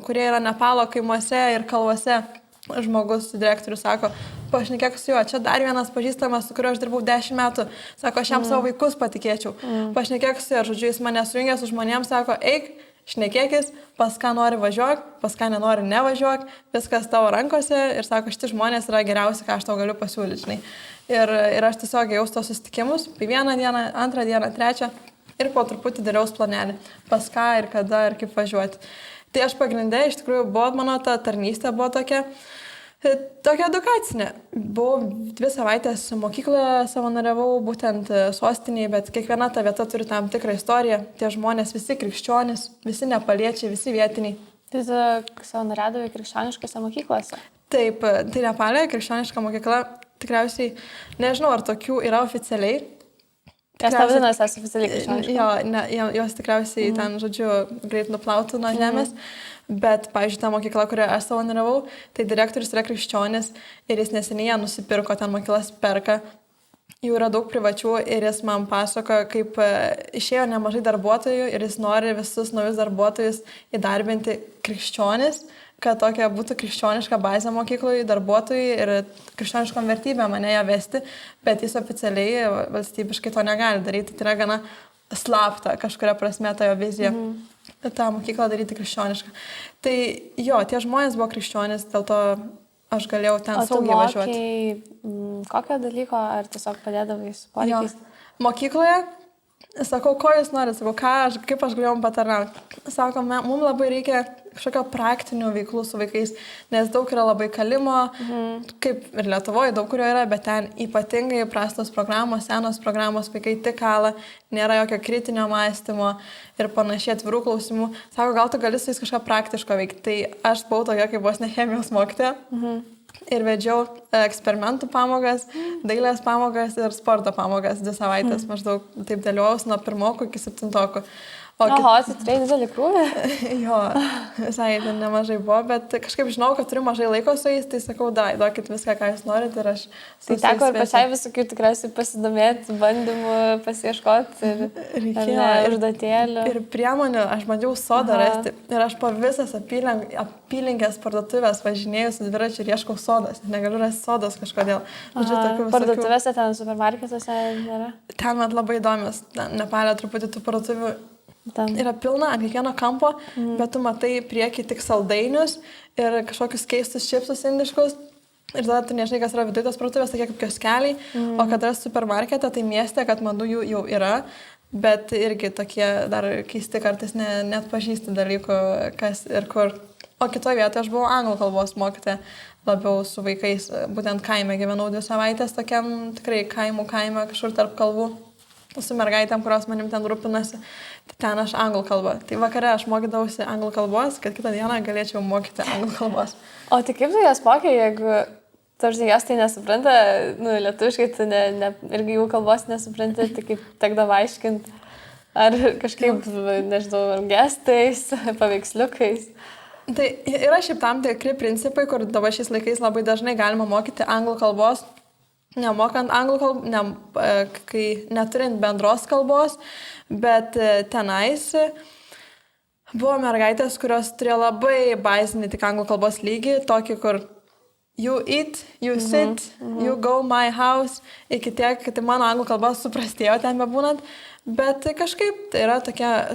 kurie yra Nepalo kaimuose ir kalvose. Žmogus, direktorius, sako, pašnekėk su juo, čia dar vienas pažįstamas, su kuriuo aš dirbau 10 metų, sako, aš jam savo vaikus patikėčiau. Pašnekėk su juo, žodžiu, jis mane sujungė su žmonėms, sako, eik, šnekėkis, pas ką nori važiuok, pas ką nenori nevažiuok, viskas tavo rankose ir sako, šitie žmonės yra geriausi, ką aš tau galiu pasiūlyti, žinai. Ir aš tiesiog ėjau tos susitikimus, 1 dieną, 2 dieną, 3 ir po truputį dariaus planelį, pas ką ir kada ir kaip važiuoti. Tai aš pagrindė, iš tikrųjų, buvo mano ta tarnystė, buvo tokia edukacinė. Buvau 2 savaitės mokykloje, savanoriavau būtent sostinėje, bet kiekviena ta vieta turi tam tikrą istoriją. Tie žmonės visi krikščionys, visi nepaliečiai, visi vietiniai. Tai tu savanoriavai krikščioniškose mokyklose? Taip, tai Nepale krikščioniška mokykla, tikriausiai, nežinau, ar tokių yra oficialiai. Kas tau vadinasi, esu oficialiai krikščioniška? Jo, jos tikriausiai ten, žodžiu, greit nuplautų nuo žemės. Bet, pavyzdžiui, ta mokykla, kurioje aš savanoriavau, tai direktorius yra krikščionis ir jis neseniai ją nusipirko, ten mokyklas perka. Jų yra daug privačių ir jis man pasakojo, kaip išėjo nemažai darbuotojų ir jis nori visus naujus darbuotojus įdarbinti krikščionis, kad tokia būtų krikščioniška bazė mokykloje darbuotojai ir krikščioniškom vertybėm mane ją vesti, bet jis oficialiai valstybiškai to negali daryti. Tai yra gana slapta kažkuria prasme ta jo vizija. tą mokyklą daryti krikščionišką. Tai jo, tie žmonės buvo krikščionys, dėl to aš galėjau ten saugiai važiuoti. Kokio dalyko, ar tiesiog padėdavai su poreikiais? Mokykloje, sakau, ko jūs norite, sakau, kaip aš galėjau patarnauti. Sako, mums labai reikia kažkokio praktinių veiklų su vaikais, nes daug yra labai kalimo, kaip ir Lietuvoje daug kurio yra, bet ten ypatingai prastos programos, senos programos, vaikai tik kala, nėra jokio kritinio mąstymo ir panašiai atvirų klausimų. Sako, gal tu gali su jais kažką praktiško veikti. Tai aš buvau tokia kaip vos ne chemijos mokytoja. Ir vedžiau eksperimentų pamokas, dailės pamokas ir sporto pamokas 2 savaitės, maždaug taip dėliojausi nuo 1 iki 7. Oho, tai turėjai didelį krūvį? Jo, visai ten nemažai buvo, bet kažkaip žinau, kad turiu mažai laiko su jais, tai sakau, duokit viską, ką jūs norite ir aš... Tai teko ir pačiai visokių tikriausiai pasidomėti, bandymų pasieškoti ir užduotėlių. Ir priemonių, aš bandžiau sodą rasti ir aš po visas apylinkės parduotuvės važinėjau su dviračiu ir ieškau sodas. Negaliu rasti sodos kažkodėl. Parduotuvėse ten supermarketuose nėra? Ten man labai įdomios. Nepalė truputį tų parduotuvių. Yra pilna ant kiekvieno kampo, bet tu matai prieki tik saldainius ir kažkokius keistus čipsus indiškus. Ir tada tu nežinai, kas yra viduje tos parduotuvės, tokie kaip kioskeliai. O kad yra supermarkete, tai mieste, kad madų jų jau yra. Bet irgi tokie dar keisti kartais net pažįsti dalykų, kas ir kur. O kitoje vietoje aš buvau anglų kalbos mokytoja labiau su vaikais. Būtent kaime gyvenau 2 savaitės, tokiam tikrai kaime kažkur tarp kalvų. Su mergaitėm, kurios manim ten rūpinasi. Tai ten aš anglų kalbą. Tai vakare aš mokydavausi anglų kalbos, kad kitą dieną galėčiau mokyti anglų kalbos. O tai kaip tu jas mokė, jeigu tarsi jos tai nesupranta, lietuviškai tu irgi jų kalbos nesupranti, tai kaip tekdavo aiškinti, ar kažkaip, nežinau, gestais, paveiksliukais. Tai yra šiaip tam tikri principai, kur dabar šiais laikais labai dažnai galima mokyti anglų kalbos, nemokant anglų kalbą, kai neturint bendros kalbos, bet tenais buvo mergaitės, kurios turėjo labai bazinį tik anglų kalbos lygį, tokį, kur you eat, you sit, you go my house, iki tiek, kad mano anglų kalba suprastėjo ten bebūnant, bet kažkaip tai yra tokia,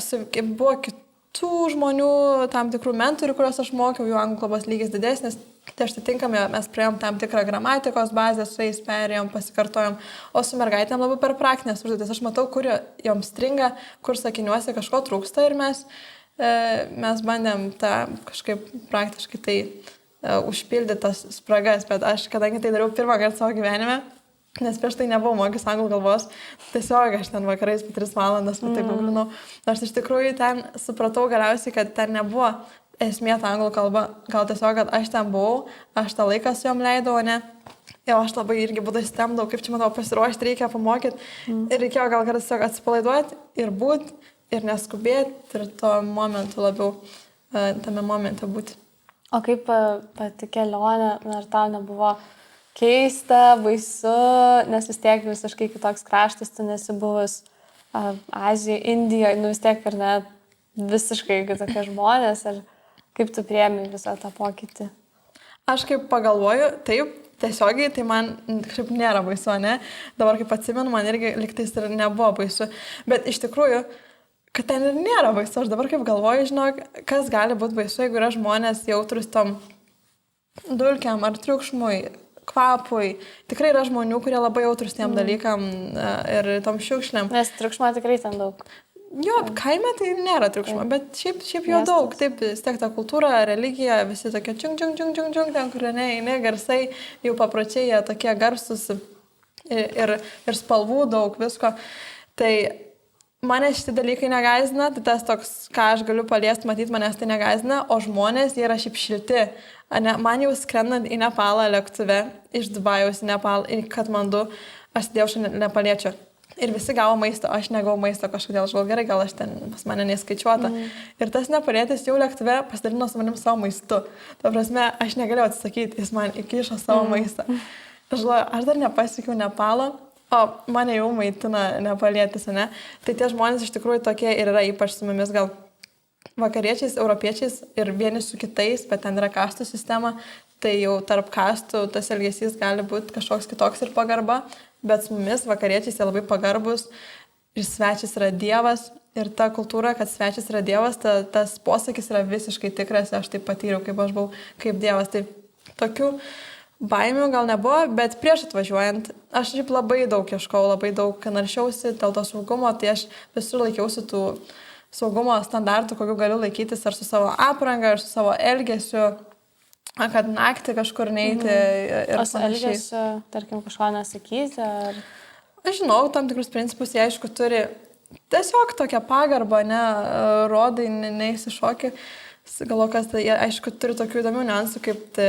buvo kitų žmonių, tam tikrų mentorių, kuriuos aš mokiau, jų anglų kalbos lygis didesnis. Tai aš atitinkamai mes priėjom tam tikrą gramatikos bazę, su jais perėjom, pasikartojom, o su mergaitėm labai per praktinės užduotis. Aš matau, kur joms stringa, kur sakiniuose kažko trūksta ir mes bandėm tą kažkaip praktiškai tai užpildyti tas spragas, bet aš, kadangi tai dariau pirmą kartą savo gyvenime, nes prieš tai nebuvau mokęs anglų kalbos, tiesiog aš ten vakarais po 3 valandas guglinau. Aš iš tikrųjų ten supratau galiausiai, kad ten nebuvo esmė ta anglų kalba, gal tiesiog, kad aš ten buvau, aš tą laiką su jom leidau, ne? Ir aš labai irgi būdai stemdau, kaip čia, manau, pasiruošti reikia pamokyti. Ir reikėjo gal kartais tiesiog atsipalaiduoti ir būti, ir neskubėti, ir tuo momentu labiau, tame momente būti. O kaip pati kelionė, ar tau nebuvo keista, baisu, nes vis tiek visiškai kitoks kraštas, tu nesi buvus Azijoje, Indijoje, vis tiek ar ne visiškai kitokie žmonės, ar kaip tu priėmei visą tą pokytį? Aš kaip pagalvoju, taip, tiesiogiai, tai man kažkaip nėra baisu, ne? Dabar kaip atsimenu, man irgi liktais ir nebuvo baisu. Bet iš tikrųjų, kad ten ir nėra baisu, aš dabar kaip galvoju, žinok, kas gali būti baisu, jeigu yra žmonės jautrus tom dulkiam ar triukšmui, kvapui. Tikrai yra žmonių, kurie labai jautrus tiem dalykam ir tom šiukšliam. Nes triukšmo tikrai ten daug. Jo, kaime tai nėra triukšmo, bet šiaip jo daug. Taip, vis tiek ta kultūra, religija, visi tokie čiung, ten, kur eini, garsai, jau papročiai, jie tokie garsus ir spalvų daug, visko. Tai mane šitie dalykai negąsdina, tai tas toks, ką aš galiu paliesti, matyti, manęs tai negąsdina, o žmonės, jie yra šiaip šilti. Man jau skrendant į Nepalą lėktuve, iš Dubajaus į Nepalą, į Katmandu, aš sėdėjau šalia nepaliečio. Ir visi gavo maisto, aš negavau maisto kažkodėl, aš gal gerai, gal aš ten pas mane neskaičiuota. Ir tas nepalėtis jau lėktuve pasidalino su manim savo maistu. Ta prasme, aš negalėjau atsisakyti, jis man įkišo savo maistą. Aš dar nepasiekiau Nepalo, o mane jau maitina nepalėtis, ne? Tai tie žmonės iš tikrųjų tokie ir yra, ypač su mumis gal vakariečiais, europiečiais ir vieni su kitais, bet ten yra kastų sistema, tai jau tarp kastų tas elgesys gali būti kažkoks kitoks ir pagarba. Bet su mumis vakariečiais jie labai pagarbus ir svečias yra dievas ir ta kultūra, kad svečias yra dievas, tas posakis yra visiškai tikras, aš tai patyriau, kaip aš buvau kaip dievas. Tai tokių baimių gal nebuvo, bet prieš atvažiuojant aš šiaip labai daug ieškau, labai daug naršiausi dėl to saugumo, tai aš visur laikiausi tų saugumo standartų, kokių galiu laikytis ar su savo apranga, ar su savo elgesiu. Kad naktį kažkur neiti ir panašiai. O elgesiu, tarkim, kažko nesakyti? Ar... Aš žinau, tam tikrus principus jie, aišku, turi tiesiog tokią pagarbą, ne, rodai, neįsišokį. Galvoju, kas tai, aišku, turi tokių įdomių niuansų, kaip tai,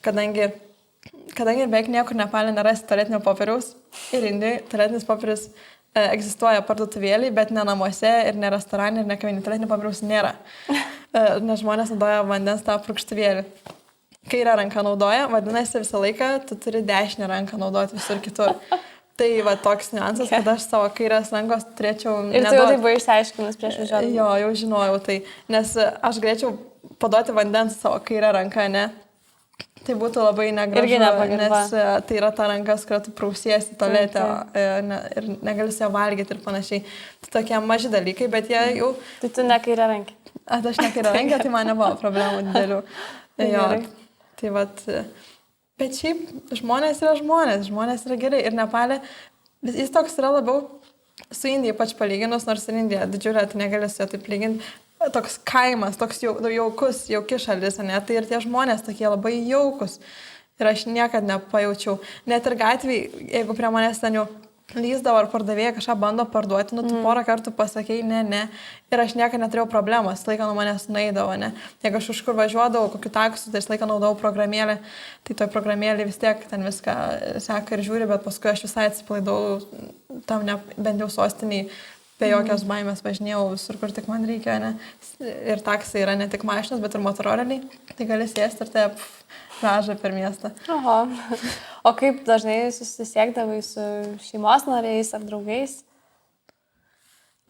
kadangi beveik niekur Nepale nerasi tualetinio popieriaus ir Indijoje tualetinis popierius egzistuoja parduotuvėliai, bet ne namuose ir ne restorane ir ne kavinė, tualetinio popieriaus nėra. Nes žmonės naudoja vandens tą purkštuvėlį. Kairę ranką naudoja, vadinasi visą laiką tu turi dešinę ranką naudoti visur kitur. Tai va toks niuansas, kad aš savo kairės rankos turėčiau neduoti. Ir tu jau tai buvai išsiaiškinus prieš važiuojant? Jo, jau žinojau tai, nes aš galėčiau paduoti vandens savo kairę ranką, ne? Tai būtų labai negražu, nes tai yra ta rankas, kurią tu prausiesi tualete ir negali su ją valgyti ir panašiai. Tai tokie maži dalykai, bet jie jau... Tai tu ne kairę rankę? Aš ne kairę rankę, tai man nebuvo problemų didelių. Jo, tai vat... Bet šiaip žmonės yra gerai ir Nepale, jis toks yra labiau su Indija ypač palyginus, nors ir Indija didžiulė, tai negali su jo taip lyginti. Toks kaimas, toks jaukus, jauki šalis, ne? Tai ir tie žmonės tokie labai jaukus. Ir aš niekad nepajaučiau. Net ir gatvėje, jeigu prie manęs ten jau lyzdavo ar pardavėja kažką bando parduoti, tu porą kartų pasakei ne. Ir aš niekad neturėjau problemos, laiką nuo manęs nueidavo, ne. Jeigu aš kažkur važiuodavau, kokiu taksu, tai laiką naudojau programėlę, tai toj programėlė vis tiek ten viską seka ir žiūri, bet paskui aš visai atsiplaidau tam bent jau sostiniai. Be jokios baimės važinėjau visur, kur tik man reikia, ne? Ir taksai yra ne tik mašinas, bet ir motoroleriai. Tai gali sėsti ir taip veža per miestą. Oho. O kaip dažnai susisiekdavai su šeimos nariais ar draugais?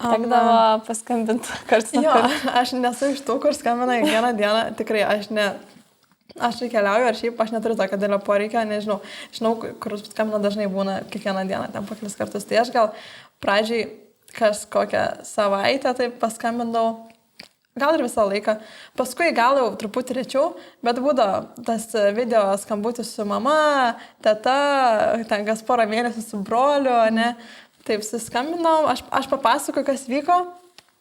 Tekdavo paskambinti karts nuo karto? Jo, aš nesu iš tų, kur skambina kiekvieną dieną. Tikrai, aš keliauju, ar šiaip aš neturiu tokio didelio poreikio, nežinau. Žinau, kur skambina dažnai būna kiekvieną dieną, ten po kelis kartus. Tai aš gal pradžiai kas kokią savaitę taip paskambindavau, gal ir visą laiką. Paskui gal jau truputį rečiau, bet būdavo tas video skambutis su mama, teta, ten kas porą mėnesių su broliu, ne? Taip suskambinau, aš papasakoju, kas vyko,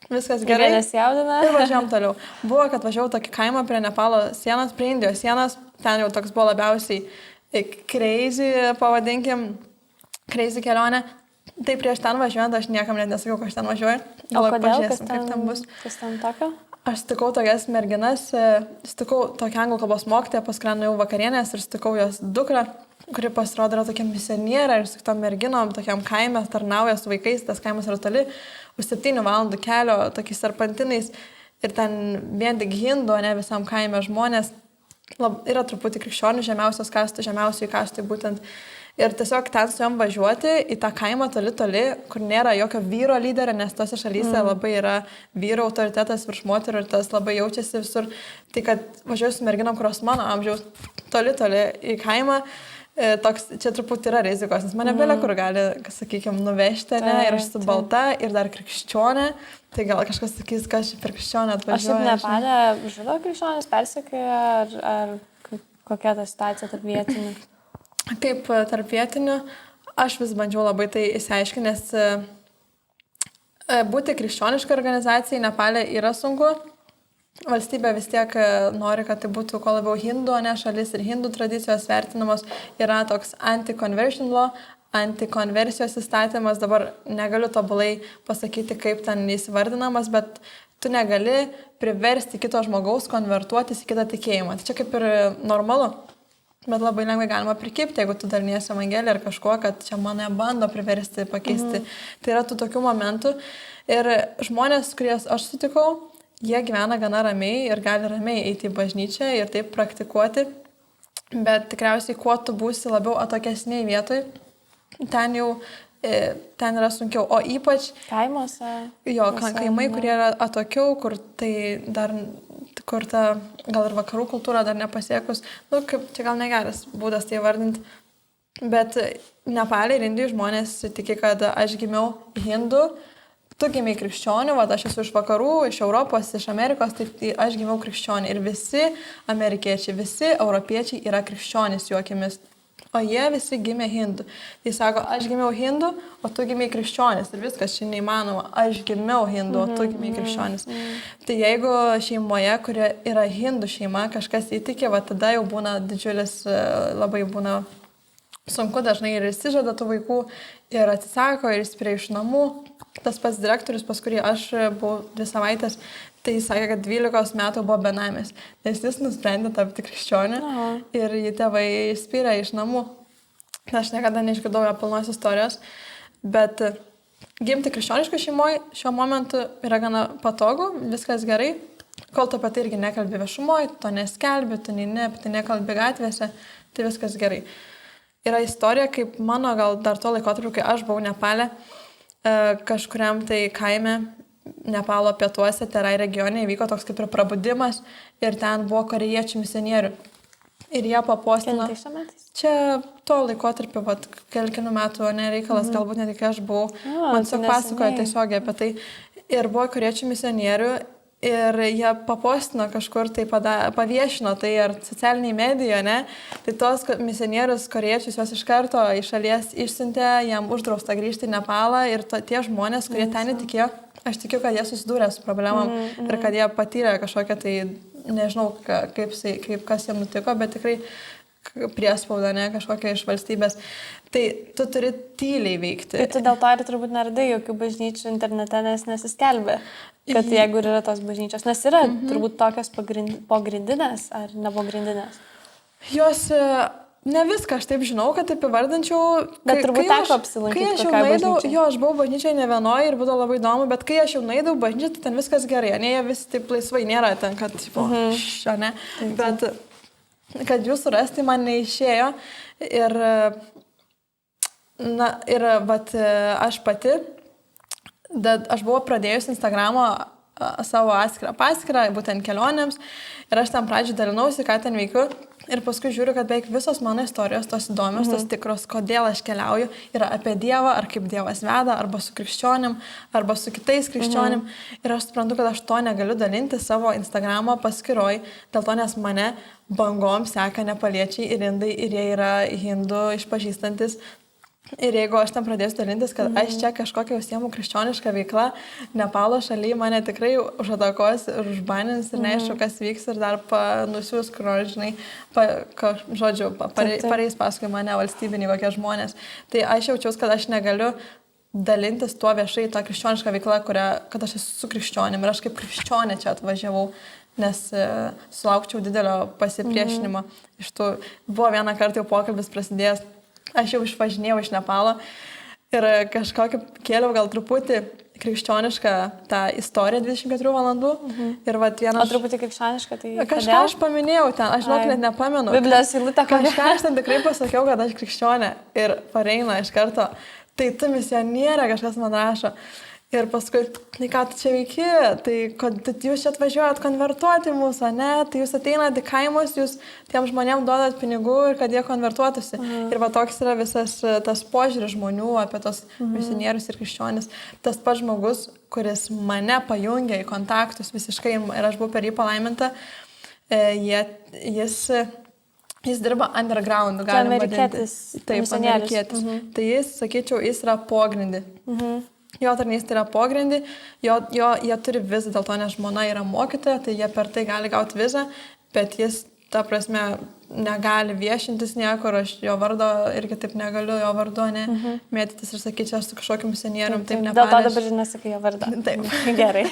viskas gerai. Nesijaudina. Ir važiuojam toliau. Buvo, kad važiavau tokį kaimą prie Nepalo sienos, prie Indijos sienos, ten jau toks buvo labiausiai crazy, pavadinkim, crazy kelionė. Tai prieš ten važiuojant, aš niekam net nesakiau, kad aš ten važiuoju. Gal pažiūrėsim, kaip ten bus. Kas ten tokio? Aš sutikau tokias merginas, sutikau tokią anglų kalbos mokytoją, pas kurią nuėjau vakarienės ir sutikau jos dukrą, kuri pasirodo yra tokia misionierė ir su tom merginom, tokiam kaime tarnauja su vaikais, tas kaimas yra toli, už 7 valandų kelio, tokiais serpantinais ir ten vien tik hindų, ne visam kaime žmonės, yra truputį krikščionių, žemiausiai kastai būtent. Ir tiesiog ten su jom važiuoti į tą kaimą toli, kur nėra jokio vyro lyderio, nes tose šalyse labai yra vyro autoritetas virš moterų ir tas labai jaučiasi visur. Tai kad važiuoju su merginom, kurios mano amžiaus toli į kaimą, toks čia truputį yra rizikos, nes mane belia kur gali, sakykime, nuvežti, ne, ir aš su balta ir dar krikščionė. Tai gal kažkas sakys, kas čia per krikščionę atvažiuoja. Aš šiaip Nepale žudo krikščionės persekioja, ar kokia ta situacija tarp vietinių? Kaip tarp vietinių, aš vis bandžiau labai tai įsiaiškinti, nes būti krikščioniškai organizacijai Nepale yra sunku. Valstybė vis tiek nori, kad tai būtų kuo labiau hindų, ne šalis ir hindų tradicijos vertinamos. Yra toks anti-conversion law, antikonversijos įstatymas. Dabar negaliu tobulai pasakyti, kaip ten įsivardinamas, bet tu negali priversti kito žmogaus konvertuotis į kitą tikėjimą. Tai čia kaip ir normalu. Bet labai lengvai galima prikipti, jeigu tu daliniesi evangeliją ar kažkuo, kad čia mane bando priversti, pakeisti. Tai yra tų tokių momentų. Ir žmonės, kuriuos aš sutikau, jie gyvena gana ramiai ir gali ramiai eiti į bažnyčią ir taip praktikuoti. Bet tikriausiai, kuo tu būsi labiau atokesniai vietoj, ten yra sunkiau. O ypač... Kaimuose? Jo, kaimai, kurie yra atokiau, kur tai dar... kur ta gal ir vakarų kultūra dar nepasiekus, kaip čia gal negeras būdas tai vardinti, bet Nepale ir Indijai žmonės tiki, kad aš gimiau hindų, tu gimiai krikščionių, aš esu iš vakarų, iš Europos, iš Amerikos, tai aš gimiau krikščionių ir visi amerikiečiai, visi europiečiai yra krikščionys jų akimis. O jie visi gimė hindų. Tai sako, aš gimiau hindų, o tu gimiai krikščionis. Ir viskas čia neįmanoma. Aš gimiau hindų, o tu gimiai krikščionis. Tai jeigu šeimoje, kuria yra hindų šeima, kažkas įtikė, tada jau būna didžiulis, labai būna sunku, dažnai ir išsižada tų vaikų, ir atsisako, ir įspiria iš namų. Tas pats direktorius, pas kurį aš buvau 2 savaitės, tai jis sakė, kad 12 metų buvo benamis, nes jis nusprendė tapti krikščionį ir jį tėvai įspyrė iš namų. Aš niekada neišgirdau jo pilnos istorijos, bet gimti krikščioniškai šeimoje šiuo momentu yra gana patogu, viskas gerai, kol tu apie tai irgi nekalbi viešumoje, to neskelbi, tu nekalbi gatvėse, tai viskas gerai. Yra istorija, kaip mano gal dar tuo laikotarpiu, kai aš buvau Nepale, kažkuriam tai kaime Nepalo pietuose, Terai regione, įvyko toks kaip ir prabudimas ir ten buvo korėjiečių misionierių. Ir jie papostino. Čia tuo laikotarpiu, kelių metų nereikalas, galbūt net kai aš buvau, man tiesiog pasakojo tiesiogiai apie tai. Ir buvo korėjiečių misionierių ir jie papostino kažkur, tai paviešino tai ar socialiniai medijoje, ne? Tai tos misionierius korėjiečius juos iš karto iš šalies išsiuntė, jam uždrausta grįžti į Nepalą ir tie žmonės, kurie ten įtikėjo, aš tikiu, kad jie susidūrė su problemam ir kad jie patyrė kažkokią tai, nežinau, kas jiems nutiko, bet tikrai priespauda, ne, kažkokia iš valstybės. Tai tu turi tyliai veikti. Tai tu dėl to ir turbūt neradai jokių bažnyčių internete, nes nesiskelbė, kad jeigu yra tos bažnyčios, nes yra turbūt tokios pogrindinės ar nepogrindinės. Jos... Ne viską, aš taip žinau, kad taip įvardinčiau. Bet turbūt teko apsilankyti. Kai aš jau nueidavau, aš buvau bažnyčiai ne vienoje ir būdavo labai įdomu, bet kai aš jau nueidavau bažnyčiai, tai ten viskas gerai, ne, jie visi taip laisvai nėra ten, kad, ne, bet kad jų surasti man neišėjo ir, aš pati, aš buvau pradėjus Instagramo savo atskirą paskyrą, būtent kelionėms ir aš ten pradžioj dalinausi, ką ten veikiu. Ir paskui žiūriu, kad beveik visos mano istorijos, tos įdomios, tos tikros, kodėl aš keliauju, yra apie Dievą, ar kaip Dievas veda, arba su krikščionim, arba su kitais krikščionim. Ir aš suprantu, kad aš to negaliu dalinti savo Instagramo paskyroj, dėl to, nes mane bangom seka nepaliečiai ir indai, ir jie yra hindų išpažįstantis. Ir jeigu aš ten pradėsiu dalintis, kad aš čia kažkokią užsiemu krikščionišką veiklą, Nepalo šalyje mane tikrai užatakos ir užbanins ir neaišku, kas vyks ir dar nusiūs, kur nors, žinai, pareis paskui mane valstybiniai kokie žmonės. Tai aš jaučiaus, kad aš negaliu dalintis tuo viešai tą krikščionišką veiklą, kad aš esu su krikščionim ir aš kaip krikščionė čia atvažiavau, nes sulaukčiau didelio pasipriešinimo. Buvo vieną kartą jau pokalbis prasidėjęs. Aš jau išvažinėjau iš Nepalo ir kažkokį kėliau gal truputį krikščionišką tą istoriją 24 valandų. Ir vienas... O truputį krikščionišką, tai... Kažką aš paminėjau ten, aš žinok, net nepamenu. Biblijos eilutę kažką aš ten tikrai pasakiau, kad aš krikščionė ir pareina iš karto. Tai tu misionierė, kažkas man rašo. Ir paskui, tai ką tu čia veiki, tai jūs čia atvažiuojat konvertuoti mūsų, ne, tai jūs ateinat į kaimus, jūs tiem žmonėm duodat pinigų ir kad jie konvertuotųsi. Ir toks yra visas tas požiūris žmonių apie tos misionierius ir krikščionis. Tas pats žmogus, kuris mane pajungia į kontaktus visiškai ir aš buvau per jį palaiminta, jis dirba underground, galima vadinti. Taip, amerikietis. Tai jis, sakyčiau, jis yra pogrindį. Jo tarnystė yra pogrindį, jie turi vizą, dėl to, nes žmona yra mokytoja, tai jie per tai gali gauti vizą, bet jis, ta prasme, negali viešintis niekur, aš jo vardo irgi taip negaliu jo vardu, ne, mėtytis ir sakyti, aš su kažkokiu misionierium, taip nepalėš. Dėl to dabar nesakai jo vardą. Taip. Gerai.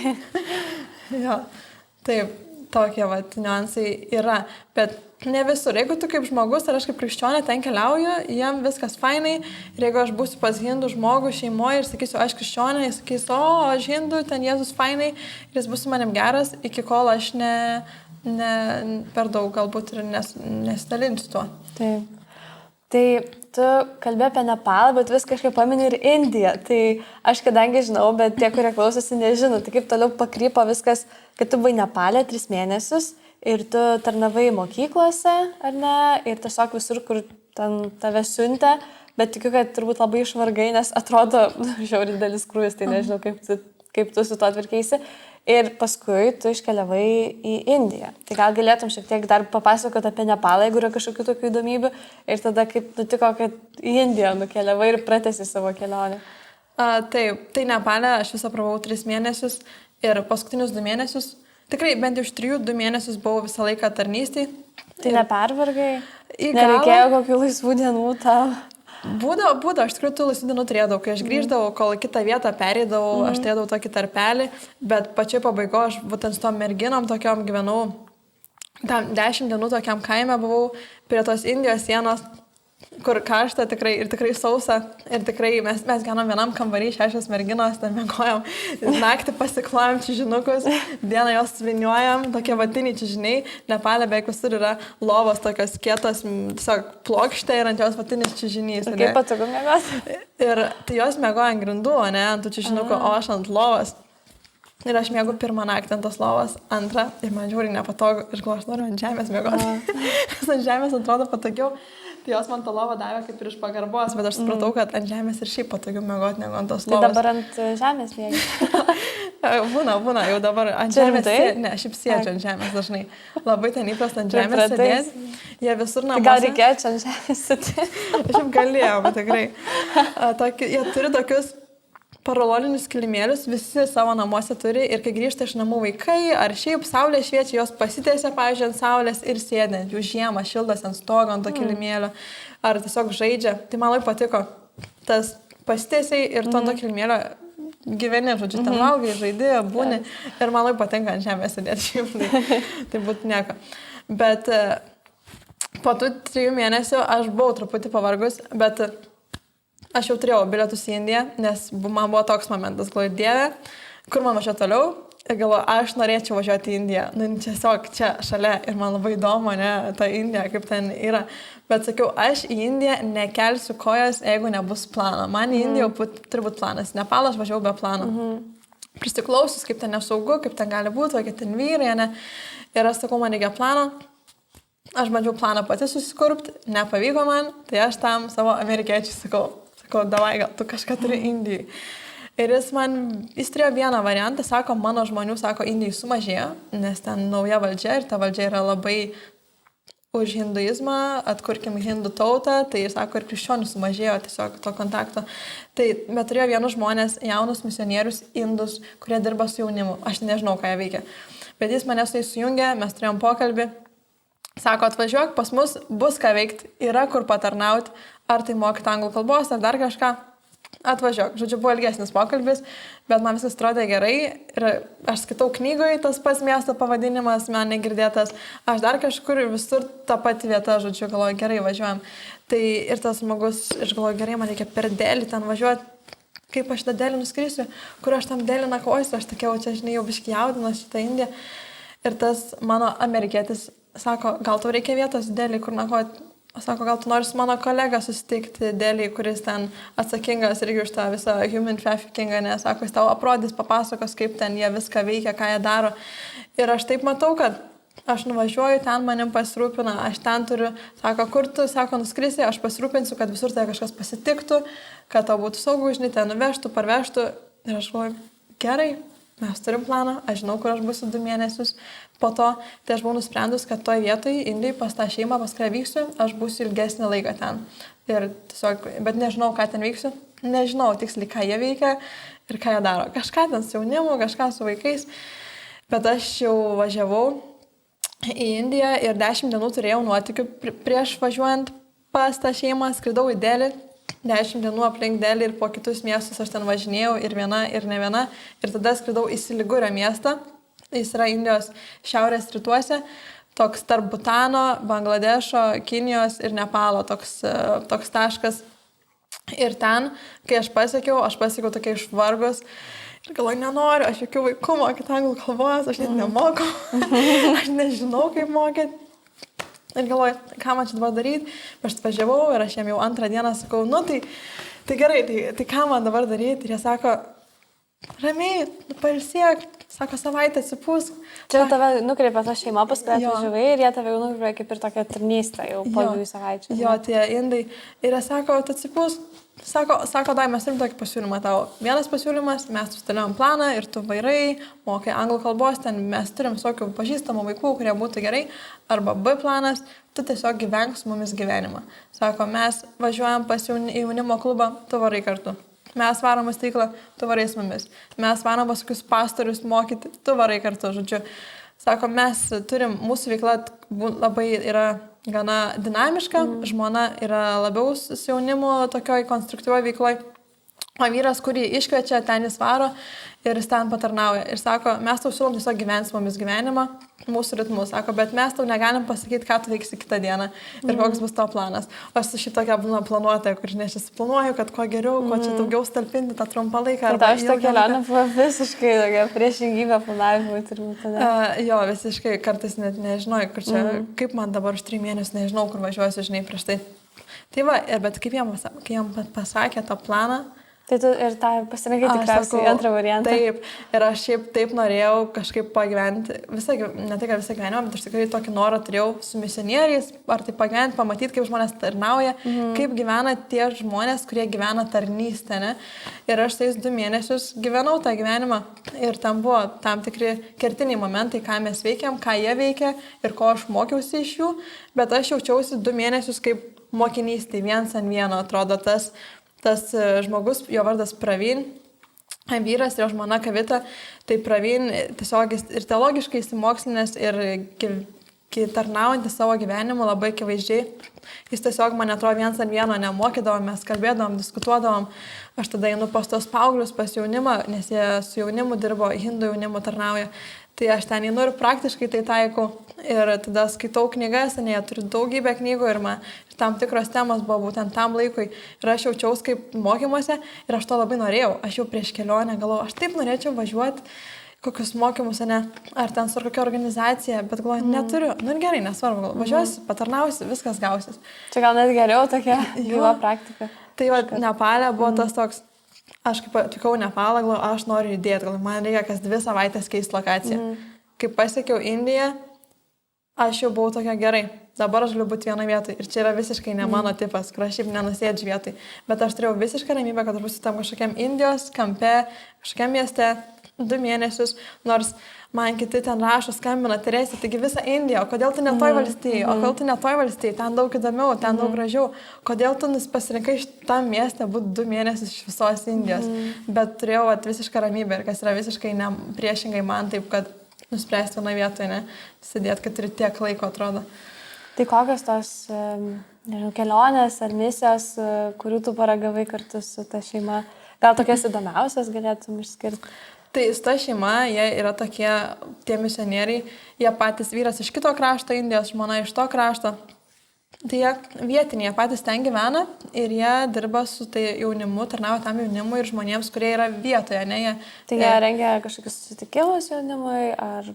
Jo, taip, tokie niuansai yra, bet ne visur. Jeigu tu kaip žmogus ar aš kaip krikščionė ten keliauju, jiem viskas fainai. Ir jeigu aš būsiu pas hindų žmogų šeimoje ir sakysiu, aš krikščionė, jis sakys, aš hindų, ten Jėzus fainai, ir jis bus su manim geras, iki kol aš ne per daug galbūt ir nesidalinsiu tuo. Taip. Tai tu kalbė apie Nepalą, bet vis kažkaip pamini ir Indiją. Tai aš kadangi žinau, bet tie, kurie klausosi, nežino. Tai kaip toliau pakrypo viskas, kad tu buvai Nepale 3 mėnesius ir tu tarnavai mokyklose, ar ne? Ir tiesiog visur, kur ten tave siuntė. Bet tikiu, kad turbūt labai išvargai, nes atrodo žiauriai didelis krūvis, tai nežinau, kaip tu su to atvirkeisi. Ir paskui tu iškeliavai į Indiją. Tai gal galėtum šiek tiek dar papasakoti apie Nepalą, jeigu yra kažkokių tokių įdomybių. Ir tada kaip nutiko, kad į Indiją nukeliavai ir pratęsi savo kelionę. Taip, tai Nepale aš visą pravau 3 mėnesius ir paskutinius 2 mėnesius. Tikrai bent iš 3-2 mėnesius buvau visą laiką tarnystėj. Tai nepervargai? Nereikėjo kokių laisvų dienų tau? Būdavo, aš tikrųjų tų laisvų dienų turėdavau, kai aš grįždavau, kol kitą vietą pereidavau, aš turėdavau tokį tarpelį, bet pačioj pabaigoje aš būtent su tom merginom tokiom gyvenau, 10 dienų tokiam kaime buvau prie tos Indijos sienos kur karšta tikrai ir tikrai sausa. Ir tikrai mes gyvenom vienam kambarį, 6 merginos, ten mėgojom, naktį pasiklojom čižinukus, dieną jos sviniuojam, tokie vatiniai čižiniai, Nepale beveik visur yra lovos tokios kietos, tiesiog plokštė ir ant jos vatinis čižinys. Kaip patogu mėgoti? Ir tai jos mėgoja ant grindų, ne, ant tų čižinukų, o aš ant lovos. Ir aš mėgau pirmą naktį ant tos lovos, antrą, ir man žiūri nepatogu, ir aš noriu ant žemės mėgoti. Nes ant žemės atrodo patogiau. Tai jos man tą lovą davė kaip ir iš pagarbos, bet aš supratau, kad ant žemės ir šiaip patogiau mėgoti negu ant tos lovos. Tai dabar ant žemės mėgai? būna, jau dabar ant žemės sėdžiu. Ne, šiaip sėdžiu ant žemės dažnai. Labai ten įprasta ant žemės sėdėti. Jie visur namuose. Gal reikėjo čia ant žemės sėdėti? Šiaip galėjau, bet tikrai. Jie turi tokius paralolinius kilimėlius, visi savo namuose turi ir kai grįžta iš namų vaikai, ar šiaip saulė šviečia, jos pasitėsia, pavyzdžiui, ant saulės ir sėdė, jų žiemą šildas ant stogo, ant to kilimėlio, ar tiesiog žaidžia. Tai man labai patiko tas pasitėsiai ir to ant to kilimėlio gyveni, žodžiu, ten valgai, žaidži, būni ir man labai patinka ant žemės sėdėti, šiaip tai būtų nieko. Bet po tų 3 mėnesių aš buvau truputį pavargus, bet aš jau turėjau bilietus į Indiją, nes man buvo toks momentas, galvoju, Dieve, kur man važiuoti toliau? Ir galvoju, aš norėčiau važiuoti į Indiją. Nu, tiesiog čia šalia ir man labai įdomu, ne, ta Indija, kaip ten yra. Bet sakiau, aš į Indiją nekelsiu kojas, jeigu nebus plano. Man į Indiją turi būti planas. Nepalą aš važiavau be plano. Prisiklausius, kaip ten nesaugu, kaip ten gali būti, kokie ten vyrai, ne. Ir aš sakau, man reikia plano. Aš bandžiau planą pati susikurpti, nepavyko man, tai aš tam savo amerikiečiui sakau, davai, gal tu kažką turi Indijai. Ir jis turėjo vieną variantą, sako, mano žmonių, sako, Indijai sumažėjo, nes ten nauja valdžia ir ta valdžia yra labai už hinduizmą, atkurkim hindų tautą, tai jis sako, ir krikščionių sumažėjo tiesiog to kontakto. Tai, bet turėjo vienus žmonės, jaunus misionierius, indus, kurie dirba su jaunimu. Aš nežinau, ką jie veikia. Bet jis mane su jais sujungė, mes turėjom pokalbį. Sako, atvažiuok, pas mus bus ką veikti, yra kur patarnauti, ar tai mokyti anglų kalbos, ar dar kažką. Atvažiuok. Žodžiu, buvo ilgesnis pokalbis, bet man viskas atrodė gerai ir aš skaitau knygoje, tas pats miesto pavadinimas, man negirdėtas. Aš dar kažkur visur ta pati vieta, žodžiu, galvoju, gerai, važiuojam. Tai ir tas žmogus, aš galvoju, gerai, man reikia per Delį ten važiuoti. Kaip aš tą Delį nuskrisiu, kur aš tam Delį nakvosiu, aš tokia, čia, žinai, jau biški jaudino šitą Indiją. Ir tas mano amerikietis sako, gal tau reikia vietos Delį, kur nakvoti. Sako, gal tu nori su mano kolega susitikti Delį, kuris ten atsakingas irgi už tą visą human traffickingą, nes sako, jis tau aprodys, papasakos, kaip ten jie viską veikia, ką jie daro. Ir aš taip matau, kad aš nuvažiuoju, ten manim pasirūpina, aš ten turiu, sako, kur tu, sako, nuskrisi, aš pasirūpinsiu, kad visur tai kažkas pasitiktų, kad tau būtų saugu, žinai, ten nuvežtų, parvežtų. Ir aš galvoju, gerai, mes turim planą, aš žinau, kur aš būsiu 2 mėnesius. Po to, tai aš buvau nusprendus, kad toj vietoj, Indijai, pas tą šeimą, pas kurią vyksiu, aš būsiu ilgesnį laiką ten. Ir tiesiog, bet nežinau, ką ten vyksiu, nežinau tiksliai, ką jie veikia ir ką jie daro. Kažką ten su jaunimu, kažką su vaikais. Bet aš jau važiavau į Indiją ir 10 dienų turėjau nuotykių prieš važiuojant pas tą šeimą, skridau į Delį. 10 dienų aplink Delį ir po kitus miestus aš ten važinėjau ir viena, ir ne viena. Ir tada skridau į Siligurio miestą. Jis yra Indijos šiaurės rytuose, toks tarp Butano, Bangladešo, Kinijos ir Nepalo toks taškas. Ir ten, kai aš pasiekiau tokia išvargus ir galvoju, nenoriu, aš jokių vaikų mokyti anglų kalbos, aš net nemoku, aš nežinau, kaip mokyti. Ir galvoju, ką man čia dabar daryti, aš atvažiavau ir aš jam jau 2 dieną sakau, nu tai gerai, tai ką man dabar daryti? Ir jie sako, ramiai, pailsėk, sako, savaitę atsipūsk. Čia tave nukreipė ta šeima, paskui atvažiavai ir jie tave jau nukreipė kaip ir tokia tarnystė jau po 2 savaičių. Jo, tie indai. Ir jie sako, atsipūsk. Sako, dai, mes turim tokį pasiūlymą tau. Vienas pasiūlymas, mes susidėliojom planą ir tu vairai, mokai anglų kalbos, ten mes turim visokių pažįstamų vaikų, kurie būtų gerai. Arba B planas, tu tiesiog gyvenk su mumis gyvenimą. Sako, mes važiuojam pas jaunimo klubą, tu varai kartu. Mes varom į stiklą, tu varai su mumis. Mes varom pas kokius pastorius mokyti, tu varai kartu, žodžiu. Sako, mes turim, mūsų veikla labai yra gana dinamiška, žmona yra labiau su jaunimu tokioj konstruktyvoj veikloj, O vyras, kurį iškviečia, ten jis varo ir jis ten patarnauja. Ir sako, mes tau siūlom tiesiog gyventi su mumis gyvenimą, mūsų ritmus. Sako, bet mes tau negalim pasakyti, ką tu veiksi kitą dieną ir koks bus tavo planas. O aš su šitokia būna planuotoja, kur aš planuoju, kad kuo geriau, kuo čia daugiau stalpinti tą trumpą laiką. Tai šitą kelionę buvo visiškai tokia priešingybė planavimui turbūt. Jo, visiškai kartais net nežinau, kur čia, kaip man dabar už 3 mėnesius nežinau, kur važiuosiu, žinai, prieš tai. Tai va, bet kai jam pasakė tą planą, tai tu ir tą pasirinkai tikriausiai antrą variantą. Taip, ir aš šiaip taip norėjau kažkaip pagyventi, ne tik visą gyvenimą, bet aš tikrai tokį norą turėjau su misionieriais, ar tai pagyventi, pamatyti, kaip žmonės tarnauja, kaip gyvena tie žmonės, kurie gyvena tarnystę, ne? Ir aš tais 2 mėnesius gyvenau tą gyvenimą ir tam buvo tam tikri kertiniai momentai, ką mes veikiam, ką jie veikia ir ko aš mokiausi iš jų, bet aš jaučiausi 2 mėnesius kaip mokinys, tai 1 ant 1, atrodo tas žmogus, jo vardas Pravin, vyras ir jo žmona Kavita, tai Pravin tiesiog ir teologiškai įsimokslinęs ir tarnaujantis savo gyvenimu labai akivaizdžiai. Jis tiesiog, man atrodo, 1 ant 1 nemokydavom, mes kalbėdavom, diskutuodavom. Aš tada einu pas tos paauglius, pas jaunimą, nes jie su jaunimu dirbo, hindų jaunimu tarnauja. Tai aš ten einu ir praktiškai tai taikau. Ir tada skaitau knygas, jie turi daugybę knygų ir tam tikros temos buvo būtent tam laikui. Ir aš jaučiausi kaip mokymuose ir aš to labai norėjau. Aš jau prieš kelionę galvojau, aš taip norėčiau važiuoti kokius mokymus, ne, ar ten su kokia organizacija, bet galvoju, neturiu. Nu ir gerai, nesvarbu, važiuosiu, patarnausiu, viskas gausis. Čia gal net geriau tokia gyva praktika. Tai va, Nepale buvo tas toks, aš kaip atvykau Nepalą, galvoju, aš noriu judėti, galvoju, man reikia kas 2 savaitės keisti lokaciją. Kai pasiekiau Indiją, aš jau buvau tokia gerai. Dabar aš galiu būti vienoje vietoje ir čia yra visiškai ne mano tipas, kur aš šiaip nenusėdžiu vietoj. Bet aš turėjau visišką ramybę, kad aš būsiu tam kažkokiam Indijos kampe, kažkokiam mieste 2 mėnesius, nors man kiti ten rašo, skambina, Teresė, taigi visa Indija, o kodėl tu ne toj valstijai, o kodėl tu ne toj valstijai, ten daug įdomiau, ten daug gražiau, kodėl tu pasirinkai šitam mieste būti 2 mėnesius iš visos Indijos. Bet turėjau visišką ramybę ir kas yra visiškai priešingai man, taip kad nuspręsti vienoje vietoje, ne, sėdėti, kad turi tiek laiko, atrodo. Tai kokios tos, nežinau, kelionės ar misijos, kurių tu paragavai kartu su ta šeima, gal tokias įdomiausias galėtum išskirti? Tai su ta šeima, jie yra tokie, tie misionieriai, jie patys vyras iš kito krašto, Indijos žmona iš to krašto. Tai jie vietiniai, jie patys ten gyvena ir jie dirba su tai jaunimu, tarnauja tam jaunimui ir žmonėms, kurie yra vietoje, ne? Tai jie rengia kažkokius susitikimus jaunimui ar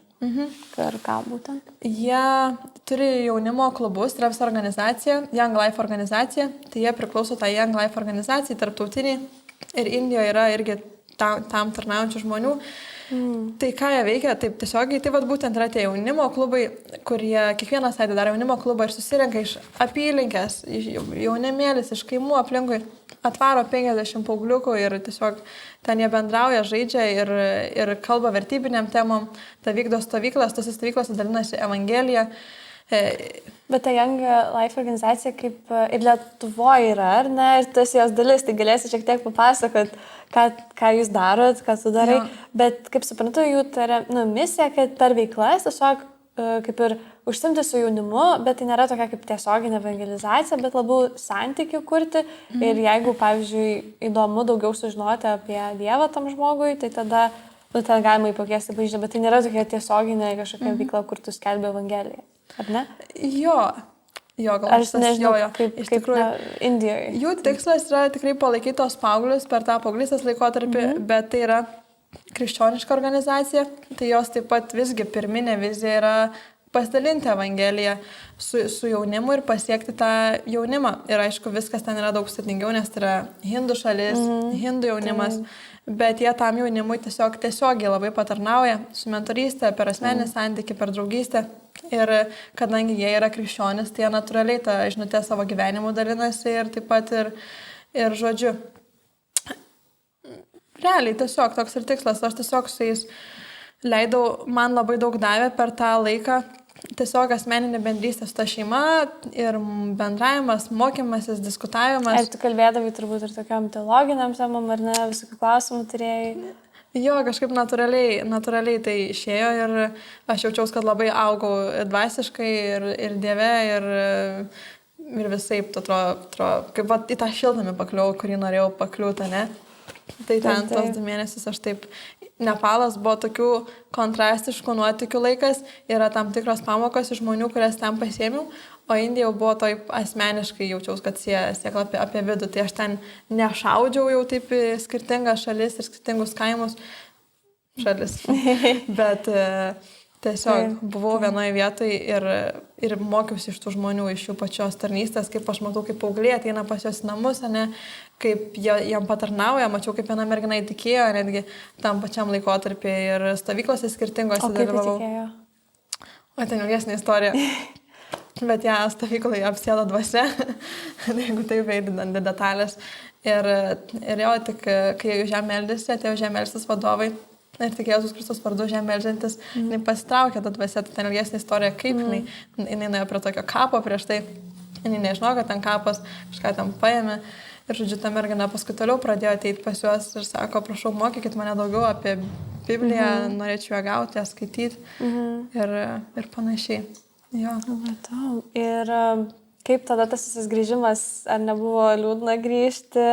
ką būtent? Jie turi jaunimo klubus, tai yra visa organizacija, Young Life organizacija, tai jie priklauso tą Young Life organizacijai, tarptautiniai ir Indijoje yra irgi tam tarnaujančių žmonių. Tai ką jie veikia, taip tiesiogiai, tai būtent yra tie jaunimo klubai, kurie kiekvieną savaitę daro jaunimo klubą ir susirenka iš apylinkės, jaunimėlis, iš kaimų aplinkui, atvaro 50 paaugliukų ir tiesiog ten jie bendrauja, žaidžia ir kalba vertybiniam temom, ta vykdo stovyklas, tose stovyklose dalinasi Evangelija. Bet ta Young Life organizacija kaip ir Lietuvoje yra, ar ne? Ir tas jos dalis, tai galėsi šiek tiek papasakot, ką jūs darot, ką tu darai. Bet kaip suprantu, jų tai yra misija, kad per veiklas tiesiog kaip ir užsimti su jaunimu, bet tai nėra tokia kaip tiesioginė evangelizacija, bet labiau santykių kurti. Ir jeigu, pavyzdžiui, įdomu daugiau sužinoti apie Dievą tam žmogui, tai tada ten galima įpakviesti bažnyčią, bet tai nėra tokia tiesioginė kažkokia veikla, kur tu skelbi evangeliją. Ar ne? Jo, gal aš nežinau, kaip iš tikrųjų Indijoje. Jų tikslas yra tikrai palaikyti tos paauglius per tą paauglystės laikotarpį, bet tai yra krikščioniška organizacija, tai jos taip pat visgi pirminė vizija yra pasidalinti Evangeliją su jaunimu ir pasiekti tą jaunimą. Ir aišku, viskas ten yra daug sudėtingiau, nes tai yra hindų šalis, hindų jaunimas. Bet jie tam jaunimui tiesiogiai labai patarnauja su mentorystė, per asmeninį santykį, per draugystę. Ir kadangi jie yra krikščionis, tai jie natūraliai tą žinutę savo gyvenimu dalinasi ir taip pat ir žodžiu. Realiai tiesiog toks ir tikslas. Aš tiesiog su jais leidau, man labai daug davė per tą laiką. Tiesiog asmeninė bendrystė su ta šeima ir bendravimas, mokymasis, diskutavimas. Ir tu kalbėdavai turbūt ir tokiam teologiniam temam, ar ne, visokių klausimų turėjai? Jo, kažkaip natūraliai tai išėjo ir aš jaučiausi, kad labai augau dvasiškai ir Dieve ir visaip, atrodo, kaip į tą šiltnamį pakliuvau, kurį norėjau pakliūti, ne? Tai ten tos 2 mėnesius aš taip. Nepalas buvo tokių kontrastiškų nuotykių laikas, yra tam tikros pamokos iš žmonių, kurias ten pasiėmiau, o Indija jau buvo taip asmeniškai jaučiaus, kad siekla apie vidų, tai aš ten nešaudžiau jau taip į skirtingas šalis ir skirtingus kaimus šalis, bet tiesiog buvau vienoje vietoje ir mokiausi iš tų žmonių, iš jų pačios tarnystės, kaip aš matau, kaip paaugliai ateina pas jos namus, ne, kaip jam patarnauja, mačiau, kaip viena mergina įtikėjo, netgi tam pačiam laikotarpį ir stovyklose skirtingose dalyvavau. O ten ilgesnė istorija. Bet ją stovyklai apsėdo dvasia, jeigu taip eidant detalės. Ir jo, tik kai už ją meldėsi, atėjo už ją melstis vadovai. Ir tik Jėzus Kristus vardu žemė melžiantis, jinai pasitraukė tą dvasią, tai ten ilgesnė istorija, kaip jinai nuėjo prie tokio kapo prieš tai, jinai nežino, kad ten kapas, kažką ten paėmė. Ir žodžiu, ta mergina paskui toliau pradėjo ateiti pas juos ir sako, prašau, mokykit mane daugiau apie Bibliją, norėčiau ją gauti, ją skaityti ir panašiai. Jo. Ir kaip tada tas visas grįžimas, ar nebuvo liūdna grįžti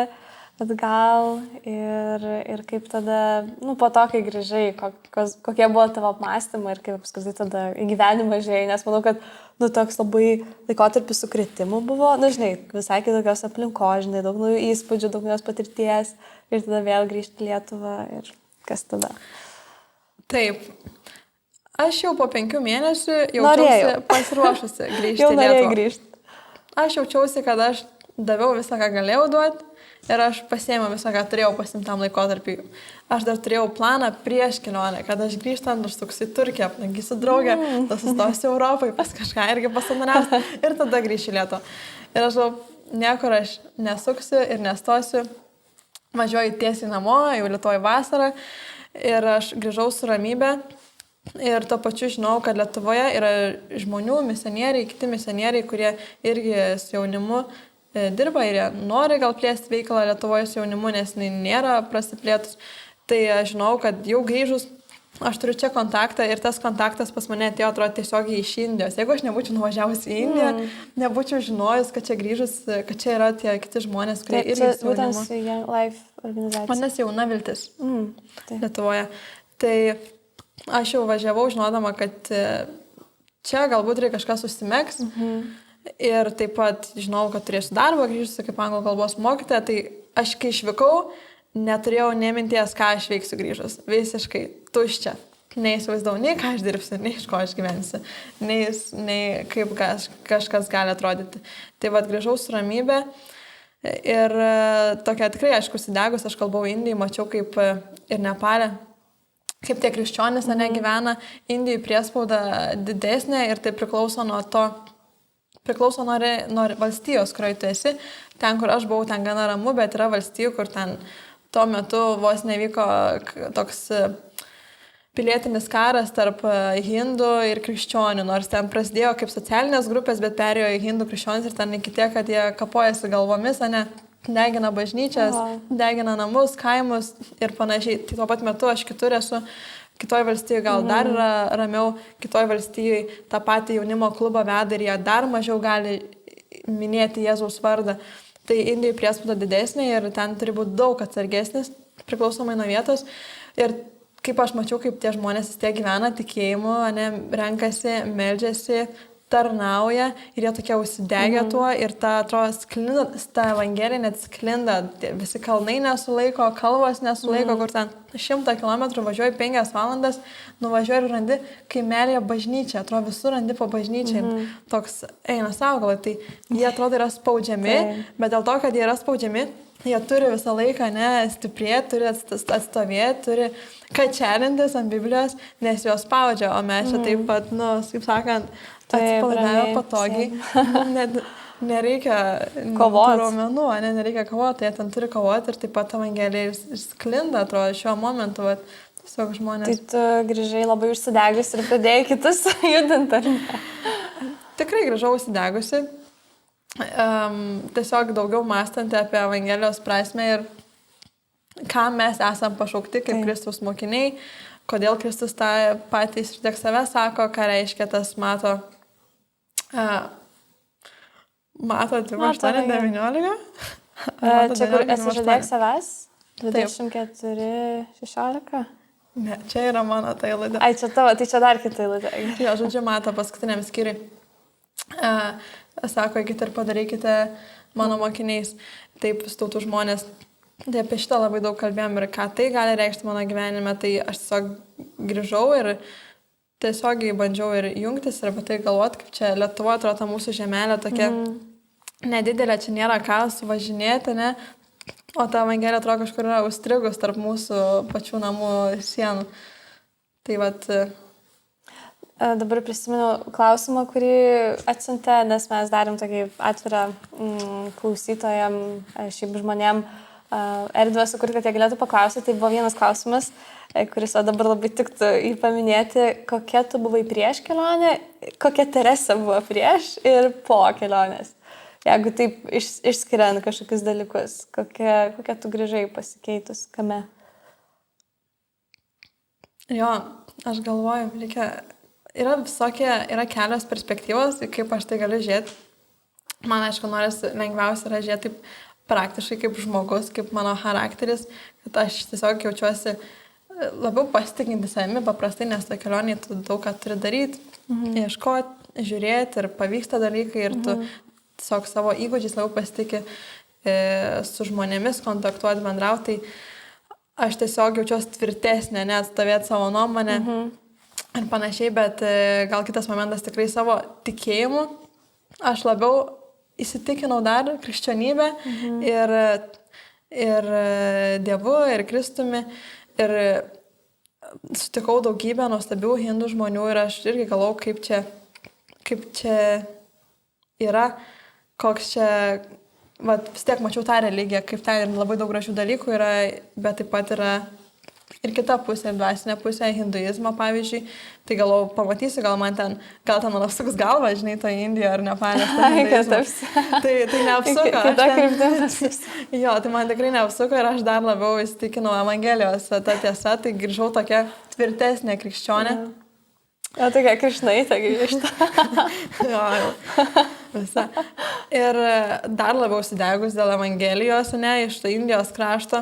atgal ir kaip tada, po to, kai grįžai, kokie buvo tavo apmąstymai ir kaip apskritai tada į gyvenimą žiūrėjai, nes manau, kad, toks labai laikotarpis sukritimų buvo, žinai, visai kitokios aplinkos, žinai, daug naujų įspūdžių, daug naujos patirties ir tada vėl grįžti į Lietuvą ir kas tada? Taip. Aš jau po 5 mėnesių jaučiausi pasiruošusi grįžti į Lietuvą. Jau norėjau grįžti. Aš jaučiausi, kad aš daviau visą, ką galėjau duoti. Ir aš pasiėmiau visą, ką turėjau pasimtam laikotarpį. Aš dar turėjau planą prieš kelionę, kad aš grįžtant užsuksiu į Turkiją, aplankysiu draugę, susitosiu Europai, pas kažką irgi pasanariausiu ir tada grįšiu į Lietuvą. Ir aš niekur aš nesuksiu ir nestosiu, važiuoju tiesiai namo, jau Lietuvoje vasarą ir aš grįžau su ramybė ir to pačiu žinau, kad Lietuvoje yra žmonių, misionieriai, kiti misionieriai, kurie irgi su jaunimu dirba ir jie nori gal plėsti veiklą Lietuvoje su jaunimu, nes nėra prasiplėtus. Tai aš žinau, kad jau grįžus, aš turiu čia kontaktą ir tas kontaktas pas mane atėjo, atrodo, tiesiogiai iš Indijos. Jeigu aš nebūčiau nuvažiavusi į Indiją, nebūčiau žinojus, kad čia grįžus, kad čia yra tie kiti žmonės, kurie irgi su jaunimu. Būtent su Young Life organizacija. Manęs Jauna viltis Lietuvoje. Tai aš jau važiavau žinodama, kad čia galbūt reikia kažkas susimegs. Ir taip pat žinau, kad turėsiu darbą, grįžusi kaip anglų kalbos mokytoja, tai aš kai išvykau, neturėjau nė minties, ką aš veiksiu grįžus. Visiškai tuščia. Neįsivaizdavau, nei ką aš dirbsiu, nei iš ko aš gyvensiu, nei kaip kažkas gali atrodyti. Tai vad grįžau su ramybė ir tokia tikrai, aišku, užsidegus, aš kalbau Indijai, mačiau kaip ir Nepale, kaip tie krikščionys gyvena. Indijai priespauda didesnė ir tai priklauso nuo to, priklauso nuo valstijos, kurioje tu esi. Ten, kur aš buvau, ten gana ramu, bet yra valstijų, kur ten tuo metu vos nevyko toks pilietinis karas tarp hindų ir krikščionių, nors ten prasidėjo kaip socialinės grupės, bet perėjo į hindų krikščionis ir ten iki tiek, kad jie kapojasi galvomis, degina bažnyčias, degina namus, kaimus ir panašiai. Tai tuo pat metu aš kitur esu. Kitoj valstijai gal dar yra ramiau, kitoj valstijai tą patį jaunimo klubą veda ir jie dar mažiau gali minėti Jėzaus vardą. Tai Indijai priespauda didesnė ir ten turi būti daug atsargesnis, priklausomai nuo vietos. Ir kaip aš mačiau, kaip tie žmonės vis tiek gyvena tikėjimu, renkasi, meldžiasi, tarnauja ir jie tokie užsidegę tuo ir ta, atrodo, sklinda, ta evangelija net sklinda, visi kalnai nesulaiko, kalvos nesulaiko, kur ten 100 km važiuoji 5 valandas, nuvažiuoji ir randi kaimelėje bažnyčią, atrodo, visur randi po bažnyčiai, toks eina savo galva, tai jie atrodo yra spaudžiami, bet dėl to, kad jie yra spaudžiami, jie turi visą laiką stiprėti, turi atstovėti, turi kačelintis ant Biblijos, nes juos spaudžia, o mes čia taip pat, kaip sakant, atsipalaidavę patogiai, nereikia kovoti. Raumenų, nereikia kovoti, jie ten turi kovoti ir taip pat evangelija sklinda, atrodo, šiuo momentu, tiesiog žmonės. Tai tu grįžai labai užsidegus ir pradėjai kitus judinti, ar ne? Tikrai grįžau užsidegusi, tiesiog daugiau mąstanti apie evangelijos prasmę ir ką mes esam pašaukti kaip Kristaus mokiniai, kodėl Kristus tą patys ir tiek save sako, ką reiškia tas mato 8-19. Čia kur esi žadėk savęs? 24-16. Ne, čia yra mano ta eilutė. Ai, čia tavo, tai čia dar kita eilutė. Jo, žodžiu, mato paskutiniam skyriui. Sako, eikite ir padarykite mano mokiniais, taip tautų žmonės. Tai apie šitą labai daug kalbėjom ir ką tai gali reikšti mano gyvenime. Tai aš tiesiog grįžau ir tiesiogiai bandžiau ir jungtis ir apie tai galvoti, kaip čia Lietuvoje atrodo ta mūsų žemelė tokia nedidelė, čia nėra ką suvažinėti, ne? O ta evangelija atrodo kažkur yra užstrigus tarp mūsų pačių namų sienų. Tai vat... Dabar prisimenu klausimą, kurį atsiuntė, nes mes darėm tokį atvirą klausytojam, šiaip žmonėm erdvę sukurti, kad jie galėtų paklausyti. Tai buvo vienas klausimas, kuris dabar labai tiktų jį paminėti, kokia tu buvai prieš kelionę, kokia Teresa buvo prieš ir po kelionės. Jeigu taip išskiriant kažkokius dalykus, kokia tu grįžai pasikeitus, kame? Jo, aš galvoju, yra kelios perspektyvos, kaip aš tai galiu žiūrėti. Man, aišku, norisi lengviausia yra žiūrėti taip praktiškai kaip žmogus, kaip mano charakteris, kad aš tiesiog jaučiuosi labiau pasitikinti savimi paprastai, nes ta kelionė tu daug ką turi daryti, ieškoti, žiūrėti ir pavyksta dalykai ir tu tiesiog savo įgūdžiais labiau pasitikė su žmonėmis, kontaktuoti, bendrauti. Tai aš tiesiog jaučiuosi tvirtesnė, neatstovėti savo nuomonę ir panašiai, bet gal kitas momentas tikrai savo tikėjimu. Aš labiau įsitikinau dar krikščionybę ir Dievu, ir Kristumi. Ir sutikau daugybę nuostabių hindų žmonių ir aš irgi galvau, kaip čia yra, koks čia, vis tiek mačiau tą religiją, kaip ten ir labai daug gražių dalykų yra, bet taip pat yra ir kita pusė, dvasinė pusė, hinduizmo pavyzdžiui. Tai galvau, pamatysiu, gal ten man apsuks galvą, žinai, to Indijoje ar Nepale. Tai neapsuko. Jo, tai man tikrai neapsuko ir aš dar labiau įsitikinau Evangelijos tą tiesą, tai grįžau tokia tvirtesnė krikščionė. O tokia krišnaitė grįžta. Jo, visa. Ir dar labiau užsidegus dėl Evangelijos, ne, iš to Indijos krašto.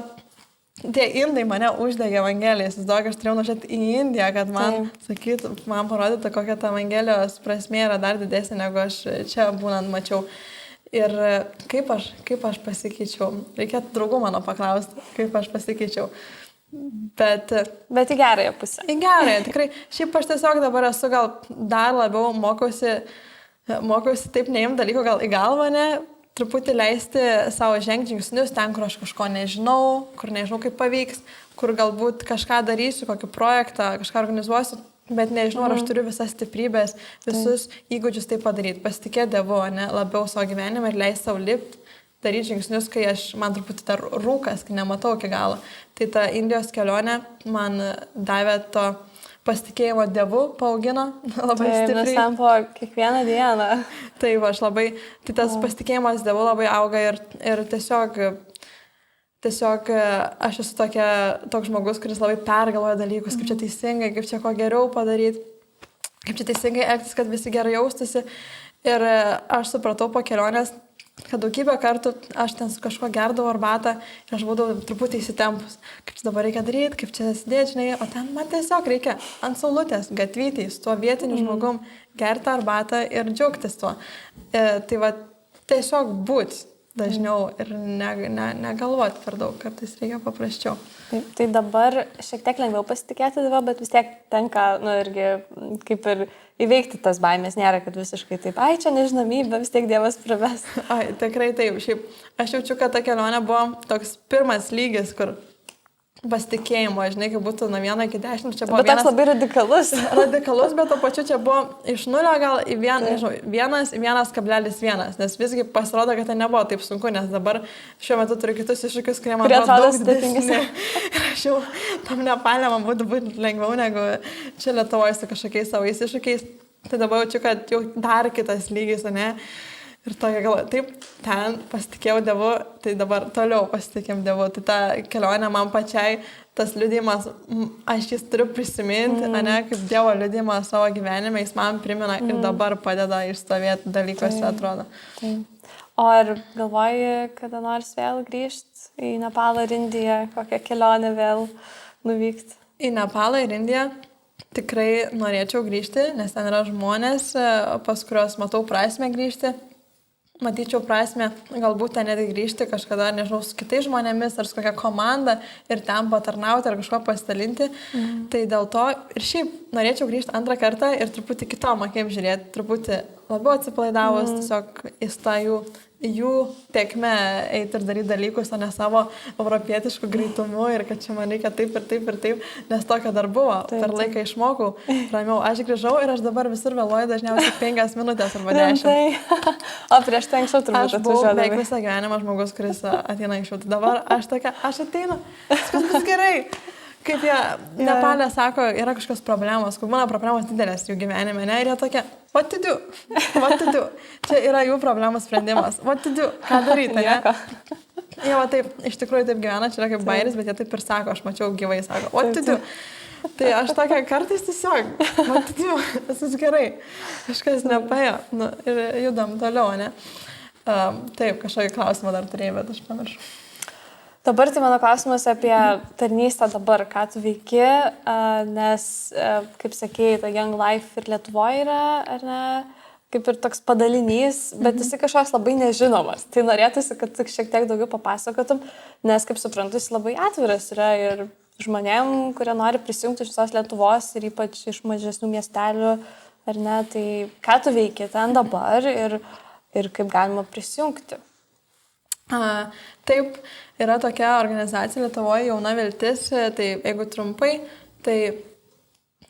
Tie indai mane uždegė Evangelijos, aš turėjau nužiūrėti į Indiją, kad man sakytų, man parodytų, kokia ta Evangelijos prasmė yra dar didesnė, negu aš čia būnant mačiau. Ir kaip aš pasikeičiau, reikėtų draugų mano paklausti, kaip aš pasikeičiau. Bet į gerąją pusę. Į gerąją, tikrai. Šiaip aš tiesiog dabar esu gal dar labiau mokausi taip neimti dalykų gal į galvą, ne? Truputį leisti savo žengti žingsnius ten, kur aš kažko nežinau, kur nežinau, kaip pavyks, kur galbūt kažką darysiu, kokį projektą, kažką organizuosiu, bet nežinau, ar aš turiu visas stiprybės, visus įgūdžius tai padaryti. Pasitikėti Dievu, ne, labiau savo gyvenimą ir leisti savo lipti, daryti žingsnius, kai man truputį dar rūkas, kai nematau iki galo. Tai ta Indijos kelionė man davė to pasitikėjimo Dievu, paaugino labai stipriai. Nes ten po kiekvieną dieną. Taip, tai tas pasitikėjimas Dievu labai auga ir tiesiog aš esu toks žmogus, kuris labai pergalvoja dalykus, kaip čia teisingai, kaip čia ko geriau padaryti, kaip čia teisingai elgtis, kad visi gerai jaustųsi. Ir aš supratau po kelionės, kad daugybę kartų aš ten su kažko gerdavau arbatą ir aš būdavau truputį įsitempus. Kaip čia dabar reikia daryti, kaip čia sėdėti, žinai, o ten man tiesiog reikia ant saulutės, gatvytėj, su tuo vietiniu žmogum gerti arbatą ir džiaugtis tuo. Tai tiesiog būti dažniau ir negalvoti per daug, kartais reikia paprasčiau. Tai dabar šiek tiek lengviau pasitikėti Dievu, bet vis tiek tenka, irgi kaip ir įveikti tas baimės, nėra, kad visiškai taip, čia nežinomybė, vis tiek Dievas praves. Tikrai taip, šiaip aš jaučiu, kad ta kelionė buvo toks pirmas lygis, kur pasitikėjimo, žinai, kaip būtų nuo 1 iki 10, čia buvo bet toks labai radikalus. Radikalus, bet to pačiu čia buvo iš 0 gal į 1,1, nes visgi pasirodo, kad tai nebuvo taip sunku, nes dabar šiuo metu turiu kitus iššūkius, kurie man atrodo daug didesni. Aš jau tam Nepale man būtų lengviau negu čia Lietuvoje su kažkokiais savais iššūkiais. Tai dabar jaučiu, kad jau dar kitas lygis, ne? Ir tokia galvoju, taip, ten pasitikėjau Dievu, tai dabar toliau pasitikėjom Dievu. Tai ta kelionė man pačiai tas liudijimas, aš jis turiu prisiminti, ne, kaip Dievo liudijimą savo gyvenime, jis man primena ir dabar padeda išstovėti dalykuose, atrodo. O ar galvoji, kada nors vėl grįžti į Nepalą ir Indiją, kokią kelionę vėl nuvykti? Į Nepalą ir Indiją tikrai norėčiau grįžti, nes ten yra žmonės, pas kuriuos matau prasmę grįžti. Matyčiau prasme, galbūt ten netgi grįžti kažkada, nežinau, su kitais žmonėmis ar su kokia komanda ir ten patarnauti ar kažko pasidalinti. Tai dėl to ir šiaip norėčiau grįžti antrą kartą ir truputį kitom akim žiūrėti, truputį labiau atsipalaidavus, tiesiog į jų tekme eiti ir daryti dalykus, o ne savo europietiškų greitumu ir kad čia man reikia taip ir taip ir taip, nes tokio dar buvo. Per laiką išmokau, ramiau, aš grįžau ir aš dabar visur vėluoju dažniausiai 5 minutės arba 10. O prieš tai anksčiau turbūt aš buvau beveik visą gyvenimą žmogus, kuris ateina anksčiau. Tai dabar aš ateinu, viskas bus gerai. Kaip jie Nepalė sako, yra kažkokios problemos, kur būna problemos didelės jų gyvenime, ne? Ir jie tokie, what to do? Čia yra jų problemų sprendimas. What to do? Ką daryti, ne? Jie va taip, iš tikrųjų taip gyvena, čia yra kaip bairis, bet jie taip ir sako, aš mačiau gyvai, sako, what to do? Tai aš tokia kartais tiesiog, what to do? Viskas gerai. Kažkas nepaėjo. Ir judam toliau, ne? Taip, kažkokį klausimą dar turėjau, bet aš pamiršau. Dabar tai mano klausimas apie tarnystę dabar, ką tu veiki, nes, kaip sakėjai, ta Young Life ir Lietuvoje yra, ar ne, kaip ir toks padalinys, bet jis kažkoks labai nežinomas. Tai norėtųsi, kad šiek tiek daugiau papasakotum, nes, kaip suprantu, jis labai atviras yra ir žmonėm, kurie nori prisijungti iš visos Lietuvos ir ypač iš mažesnių miestelių, ar ne, tai ką tu veiki ten dabar ir kaip galima prisijungti. Taip, yra tokia organizacija Lietuvoje Jauna Viltis, tai jeigu trumpai, tai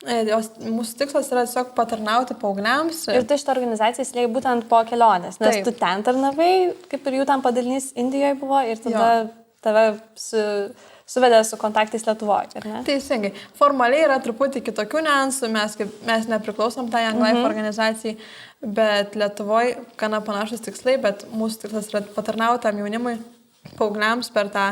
mūsų tikslas yra tiesiog patarnauti paaugliams. Ir tu šitą organizaciją įsilėjai būtent po kelionės, nes tu ten tarnavai, kaip ir jų tam padalinys Indijoje buvo ir tada tave suvedė su kontaktais Lietuvoje, ar ne? Teisingai. Formaliai yra truputį kitokių niuansų, mes nepriklausom tą Young Life organizacijai, bet Lietuvoje gana panašus tikslai, bet mūsų tikslas yra patarnauti tam jaunimui, paaugliams per tą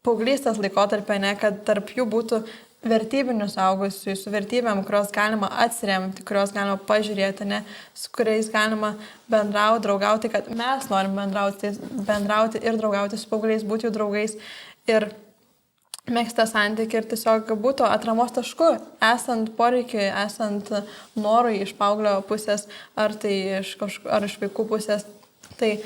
paauglystės laikotarpį, ne, kad tarp jų būtų vertybinių suaugusių, su vertybėm, kurios galima atsiremti, kurios galima pažiūrėti, ne, su kuriais galima bendrauti, draugauti, kad mes norim bendrauti ir draugauti su paaugliais, būti jų draugais ir megzti santykį ir tiesiog būtų atramos tašku, esant poreikiui, esant norui iš paauglio pusės, ar tai iš vaikų pusės. Tai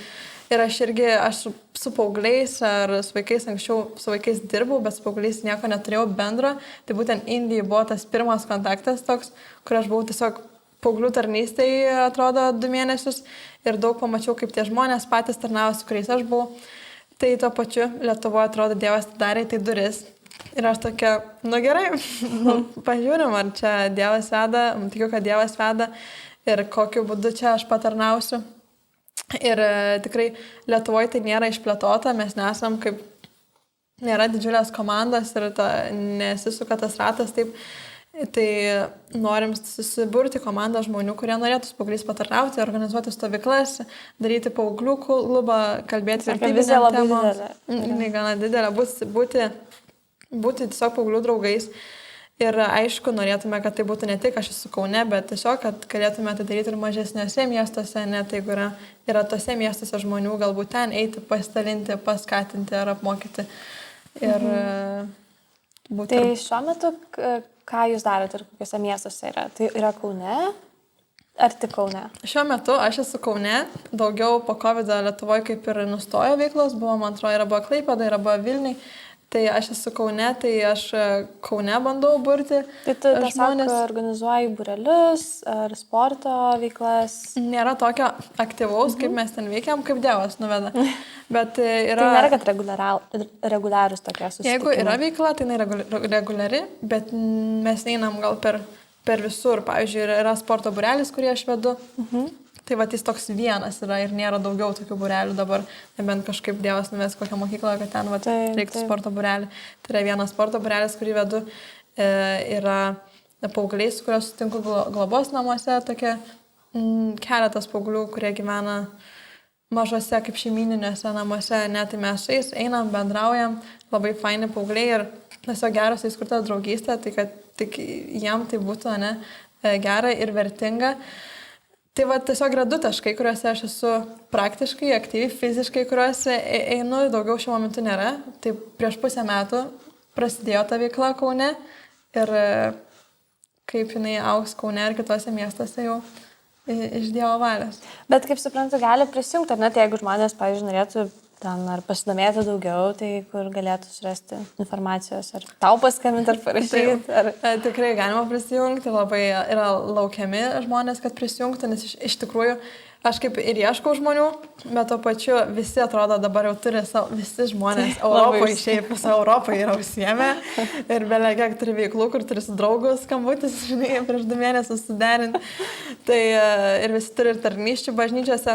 ir aš su paaugliais ar su vaikais, anksčiau su vaikais dirbau, bet su paaugliais nieko neturėjau bendro. Tai būtent Indijai buvo tas pirmas kontaktas toks, kur aš buvau tiesiog paauglių tarnystėje, atrodo, 2 mėnesius ir daug pamačiau, kaip tie žmonės patys tarnavo, su kuriais aš buvau. Tai tuo pačiu Lietuvoje, atrodo, Dievas darė tai duris. Ir aš tokia, gerai, pažiūrim, ar čia Dievas veda, tikiu, kad Dievas veda ir kokiu būdu čia aš patarnausiu. Ir tikrai Lietuvoje tai nėra išplėtota, mes nesam kaip, nėra didžiulės komandos ir nesisuka tas ratas taip. Tai norim susiburti komandą žmonių, kurie norėtų su paaugliais patarnauti, organizuoti stovyklas, daryti paauglių klubą, kalbėti vertybinėm temom. Jinai gana didelė, būti tiesiog paauglių draugais. Ir aišku, norėtume, kad tai būtų ne tik aš esu Kaune, bet tiesiog, kad galėtume tai daryti ir mažesniuose miestuose, net jeigu yra tose miestuose žmonių, galbūt ten eiti, pasidalinti, paskatinti ar apmokyti. Ir būti. Tai šiuo metu, ką jūs darote ir kokiuose miestuose yra? Tai yra Kaune? Ar tik Kaune? Šiuo metu aš esu Kaune, daugiau po COVID Lietuvoje kaip ir nustojo veiklos, buvo, man atrodo, yra buvo Klaipėda, yra buvo Vilniui. Tai aš esu Kaune, tai aš Kaune bandau burti. Tai tu tiesiog organizuoji būrelius ar sporto veiklas? Nėra tokio aktyvaus, kaip mes ten veikiam, kaip Dievas nuveda. Bet yra... Tai nėra, kad reguliarus tokie susitikimai. Jeigu yra veikla, tai reguliari, bet mes einam gal per visur. Pavyzdžiui, yra sporto būrelis, kurį aš vedu. Tai va, jis toks vienas yra ir nėra daugiau tokių būrelių dabar, nebent kažkaip Dievas nuves kokią mokyklą, kad ten reiktų sporto būrelį. Tai yra vienas sporto būrelis, kurį vedu, yra paaugliai, su kuriuos sutinku globos namuose, tokie keletas paauglių, kurie gyvena mažose kaip šeimininiuose namuose, net tai mes su jais einam, bendraujam, labai faini paaugliai ir tiesiog geras įskurta draugystė, tai kad tik jam tai būtų, ne, gera ir vertinga. Tai va tiesiog yra 2 taškai, kuriuose aš esu praktiškai, aktyviai, fiziškai, kuriuose einu, daugiau šiuo momentu nėra. Tai prieš pusę metų prasidėjo ta veikla Kaune ir kaip jinai augs Kaune ir kitose miestuose jau iš Dievo valios. Bet kaip suprantu, gali prisijungti, ar net jeigu žmonės, pavyzdžiui, norėtų ten ar pasidomėti daugiau, tai kur galėtų surasti informacijos, ar tau paskambinti, ar parašyti. Tikrai galima prisijungti, labai yra laukiami žmonės, kad prisijungtų, nes iš tikrųjų aš kaip ir ieškau žmonių, bet to pačiu visi atrodo dabar jau turi visi žmonės Europoje, šiaip visą Europą yra užsiėmę ir beveik kiek turi veiklų, kur turi su draugus skambutis, žinai, prieš 2 mėnesius suderinti. Tai ir visi turi ir tarnysčių bažnyčiose,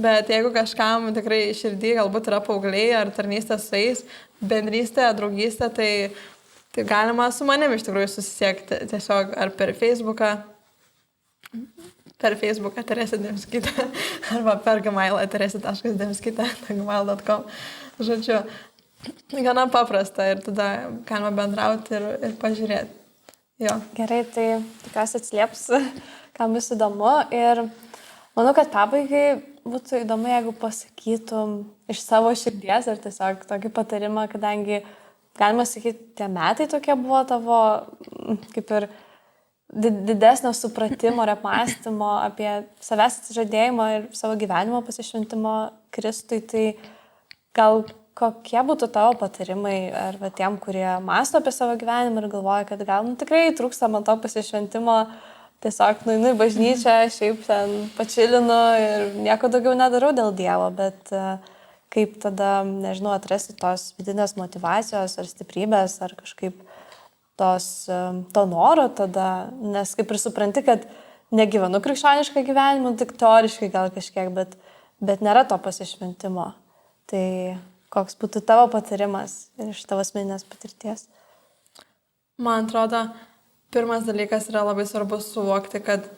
bet jeigu kažkam tikrai širdį galbūt yra paaugliai ar tarnystė su jais, bendrystė, draugystė, tai galima su manim iš tikrųjų susisiekti tiesiog ar per Facebooką Teresė Demskytė arba per Gmailą teresė.demskytė@gmail.com. Žodžiu, gana paprasta ir tada galima bendrauti ir pažiūrėti. Jo. Gerai, tai tikiuosi atsilieps, kam bus įdomu ir manau, kad pabaigai būtų įdomu, jeigu pasakytum iš savo širdies ar tiesiog tokį patarimą, kadangi galima sakyti, tie metai tokie buvo tavo kaip ir didesnio supratimo ir apmąstymo apie savęs atsižadėjimą ir savo gyvenimo pasišventimo Kristui, tai gal kokie būtų tavo patarimai ar tiem, kurie mąsto apie savo gyvenimą ir galvoja, kad gal tikrai trūksta man to pasišventimo, tiesiog nueinu į bažnyčią, šiaip ten pačilinu ir nieko daugiau nedarau dėl Dievo, bet kaip tada, nežinau, atrasti tos vidinės motyvacijos ar stiprybės ar kažkaip to noro tada, nes kaip ir supranti, kad negyvenu krikščionišką gyvenimą, tik teoriškai gal kažkiek, bet nėra to pasišventimo. Tai koks būtų tavo patarimas iš tavo asmeninės patirties? Man atrodo, pirmas dalykas yra labai svarbus suvokti, kad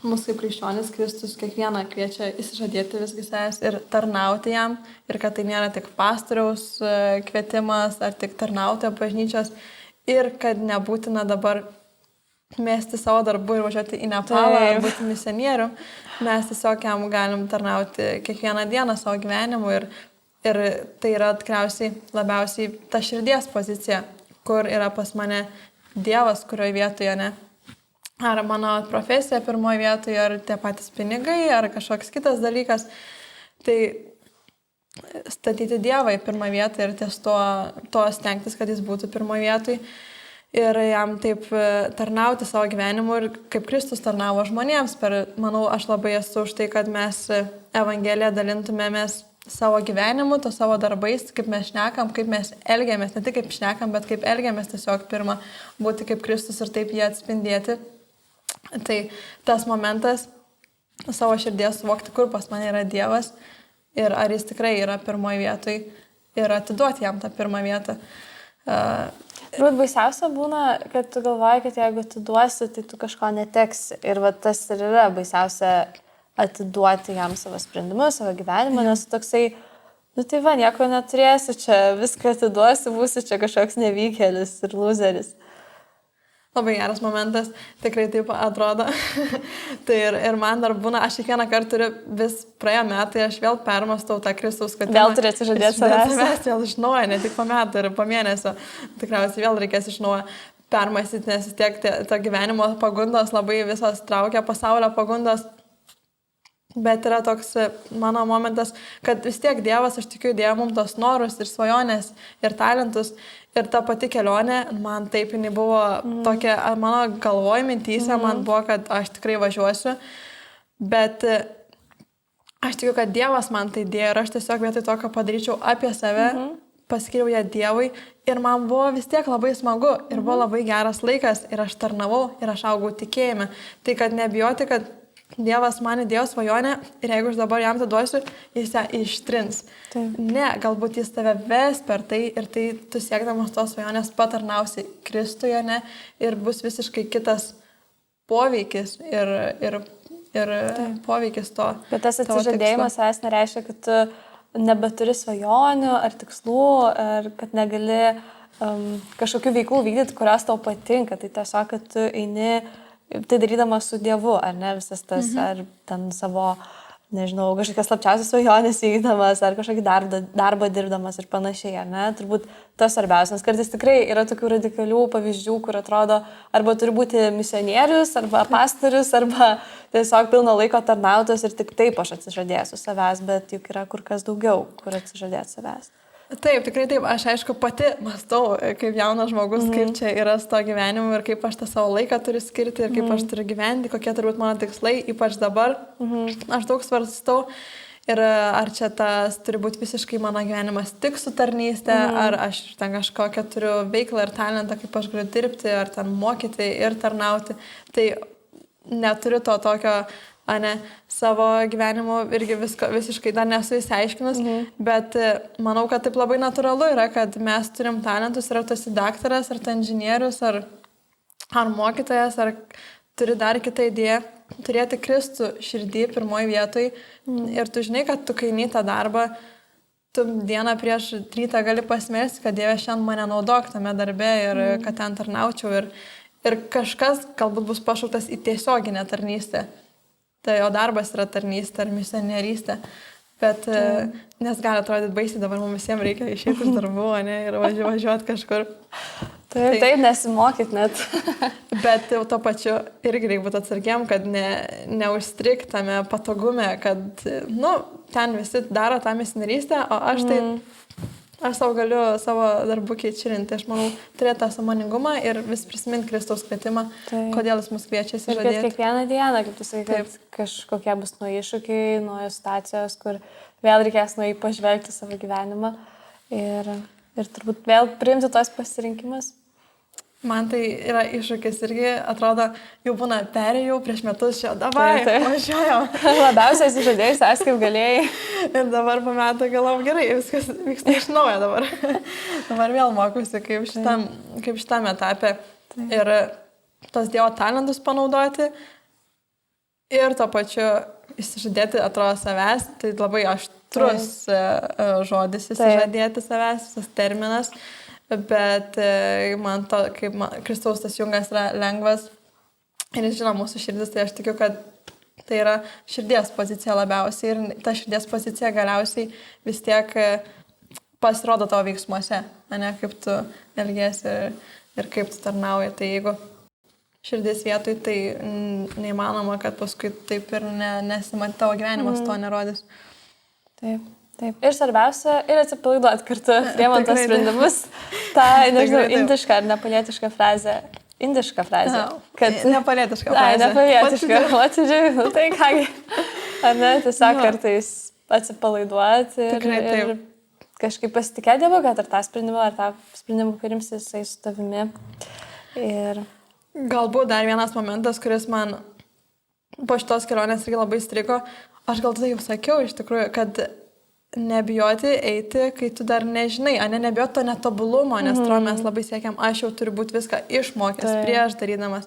mūsų kaip krikščionis Kristus kiekvieną kviečia įsižadėti visgi savęs ir tarnauti jam, ir kad tai nėra tik pastoriaus kvietimas ar tik tarnauti bažnyčios, ir kad nebūtina dabar mesti savo darbų ir važiuoti į Nepalą ar būti misionierių. Mes tiesiog jam galim tarnauti kiekvieną dieną savo gyvenimu ir tai yra tikriausiai labiausiai ta širdies pozicija, kur yra pas mane Dievas, kurioje vietoje, ne? Ar mano profesija pirmoje vietoje, ar tie patys pinigai, ar kažkoks kitas dalykas. Tai statyti Dievą į pirmą vietą ir ties to stengtis, kad jis būtų pirmoje vietoje ir jam taip tarnauti savo gyvenimu ir kaip Kristus tarnavo žmonėms. Manau, aš labai esu už tai, kad mes Evangeliją dalintumėmės savo gyvenimu, to savo darbais, kaip mes šnekam, kaip mes elgiamės, ne tik kaip šnekam, bet kaip elgiamės tiesiog pirmą būti kaip Kristus ir taip jį atspindėti. Tai tas momentas savo širdies suvokti, kur pas mane yra Dievas ir ar jis tikrai yra pirmoje vietoje ir atiduoti jam tą pirmą vietą. Turbūt baisiausia būna, kad tu galvoji, kad jeigu atiduosi, tai tu kažko neteksi. Ir tas ir yra baisiausia atiduoti jam savo sprendimus, savo gyvenimą, nes toksai, tai va, nieko neturėsi, čia viską atiduosi, būsi čia kažkoks nevykėlis ir loseris. Labai geras momentas, tikrai taip atrodo. Tai ir man dar būna, aš kiekvieną kartą turiu, vis praėjo metai, aš vėl permastau tą Kristaus kvietimą. Vėl turi atsižadėti savęs. Vėl iš naujo, ne tik po metų ir po mėnesio. Tikriausiai vėl reikės iš naujo permastyti, nes vis tiek to gyvenimo pagundos labai visos traukia, pasaulio pagundos. Bet yra toks mano momentas, kad vis tiek Dievas, aš tikiu, dėjo mums tos norus ir svajonės ir talentus. Ir ta pati kelionė, man taip jinai buvo tokia, mano galvoj mintyse, man buvo, kad aš tikrai važiuosiu. Bet aš tikiu, kad Dievas man tai dėjo ir aš tiesiog vietoj to, ką padaryčiau apie save, paskiriau ją Dievui. Ir man buvo vis tiek labai smagu ir buvo labai geras laikas ir aš tarnavau ir aš augau tikėjime. Tai kad nebijoti, kad Dievas man įdėjo svajonę ir jeigu aš dabar jam atiduosiu, jis ją ištrins. Taip. Ne, galbūt jis tave ves per tai ir tai tu siekdamas tos svajonės patarnausi Kristuje, ne, ir bus visiškai kitas poveikis ir poveikis to. Bet tas atsižadėjimas savęs nereiškia, kad tu nebeturi svajonių ar tikslų, ar kad negali kažkokių veiklų vykdyti, kurios tau patinka. Tai tiesiog, kad tu eini tai darydamas su Dievu, ar ne, visas tas, ar ten savo, nežinau, kažkokias slapčiausias svajonės vykdamas, ar kažkokį darbą dirbdamas ir panašiai, ar ne, turbūt tas svarbiausia, nes kartais tikrai yra tokių radikalių pavyzdžių, kur atrodo, arba turi būti misionierius, arba pastorius, arba tiesiog pilno laiko tarnautojas ir tik taip aš atsižadėsiu savęs, bet juk yra kur kas daugiau, kur atsižadėti savęs. Taip, tikrai taip. Aš aišku pati mąstau, kaip jaunas žmogus, kaip čia yra su to gyvenimu ir kaip aš tą savo laiką turiu skirti ir kaip aš turiu gyventi, kokie turbūt mano tikslai, ypač dabar. Aš daug svarstau ir ar čia tas turi būti visiškai mano gyvenimas tik su tarnystė, ar aš ten kažkokią turiu veiklą ir talentą, kaip aš galiu dirbti, ar ten mokyti ir tarnauti. Tai neturiu to tokio, savo gyvenimu irgi visiškai dar nesu įsiaiškinus, bet manau, kad taip labai natūralu yra, kad mes turim talentus, ar tu esi daktaras, ar tu inžinierius, ar mokytojas, ar turi dar kitą idėją, turėti Kristų širdį pirmoji vietoj ir tu žinai, kad tu kai eini tą darbą, tu dieną prieš rytą gali pasimelsti, kad Dieve šiandien mane naudok tame darbe ir kad ten tarnaučiau ir kažkas galbūt bus pašauktas į tiesioginę tarnystę. Tai jo darbas yra tarnystė ar misionierystė, bet nes gali atrodyti baisiai, dabar mums visiems reikia išeiti iš darbų, ir važiuoti kažkur. Taip, nesimokyti net. Bet jau to pačiu irgi reikia būti atsargiam, kad neužstriktame patogume, kad, ten visi daro tą misionierystę, o aš savo galiu savo darbų keičirinti. Aš manau, turėti tą sąmoningumą ir vis prisiminti Kristaus kvietimą, kodėl jis mus kviečia įsižadėti. Ir kiekvieną dieną, kaip tu sakai, kad kažkokie bus nauji iššūkiai, naujos situacijos, kur vėl reikės nuo jį pažvelgti savo gyvenimą ir turbūt vėl priimti tos pasirinkimus. Man tai yra iššūkis irgi, atrodo, jau būna perėjau prieš metus šio, davai, važiuojam. Labiausiai įsižadėjus, aš kaip galėjai. Ir dabar po metų galvom, gerai, viskas vyksta iš naujo dabar. Dabar vėl mokusi, kaip šitam etape. Ir tos Dievo talentus panaudoti ir to pačiu įsižadėti, atrodo, savęs. Tai labai aštrus žodis įsižadėti savęs, visas terminas. Bet man to, kaip Kristaus tas jungas yra lengvas ir jis žino mūsų širdis, tai aš tikiu, kad tai yra širdies pozicija labiausiai ir ta širdies pozicija galiausiai vis tiek pasirodo tavo veiksmuose, kaip tu elgiesi ir kaip tu tarnauji. Tai jeigu širdis vietoj, tai neįmanoma, kad paskui taip ir nesimat tavo gyvenimas to nerodys. Taip. Ir svarbiausia, ir atsipalaiduoti kartu, priemant tos sprendimus. Ta, nežinau, indiška ar nepalietiška frazė. Indiška frazė. Nepalietiška frazė. Nepalietiška. Tai kągi. Ar ne, tiesiog kartais atsipalaiduoti ir kažkaip pasitikėti Dievu, kad ar tą sprendimą priims jisai su tavimi. Ir galbūt dar vienas momentas, kuris man po šitos kelionės irgi labai strigo. Aš gal tada jau sakiau iš tikrųjų, kad nebijoti eiti, kai tu dar nežinai, nebijoti to netobulumo, nes mes labai siekiam, aš jau turiu būti viską išmokęs prieš darydamas.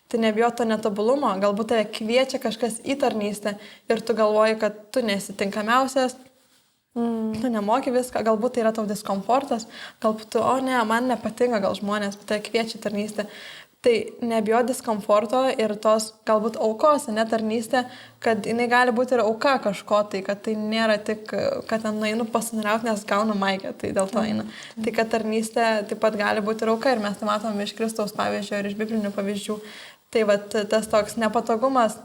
Tai nebijoti to netobulumo, galbūt tave kviečia kažkas į tarnystę ir tu galvoji, kad tu nesi tinkamiausias, tu nemoki viską, galbūt tai yra tavo diskomfortas, galbūt tu, man nepatinka gal žmonės, bet tave kviečia į tarnystę. Tai nebijo diskomforto ir tos galbūt aukos, tarnystė, kad jinai gali būti ir auka kažko, tai kad tai nėra tik, kad ten nueinu pasinariauti, nes gaunu maikę, tai dėl to eina. Tai kad tarnystė taip pat gali būti ir auka ir mes tai matom iš Kristaus pavyzdžio ir iš biblinių pavyzdžių. Tai tas toks nepatogumas,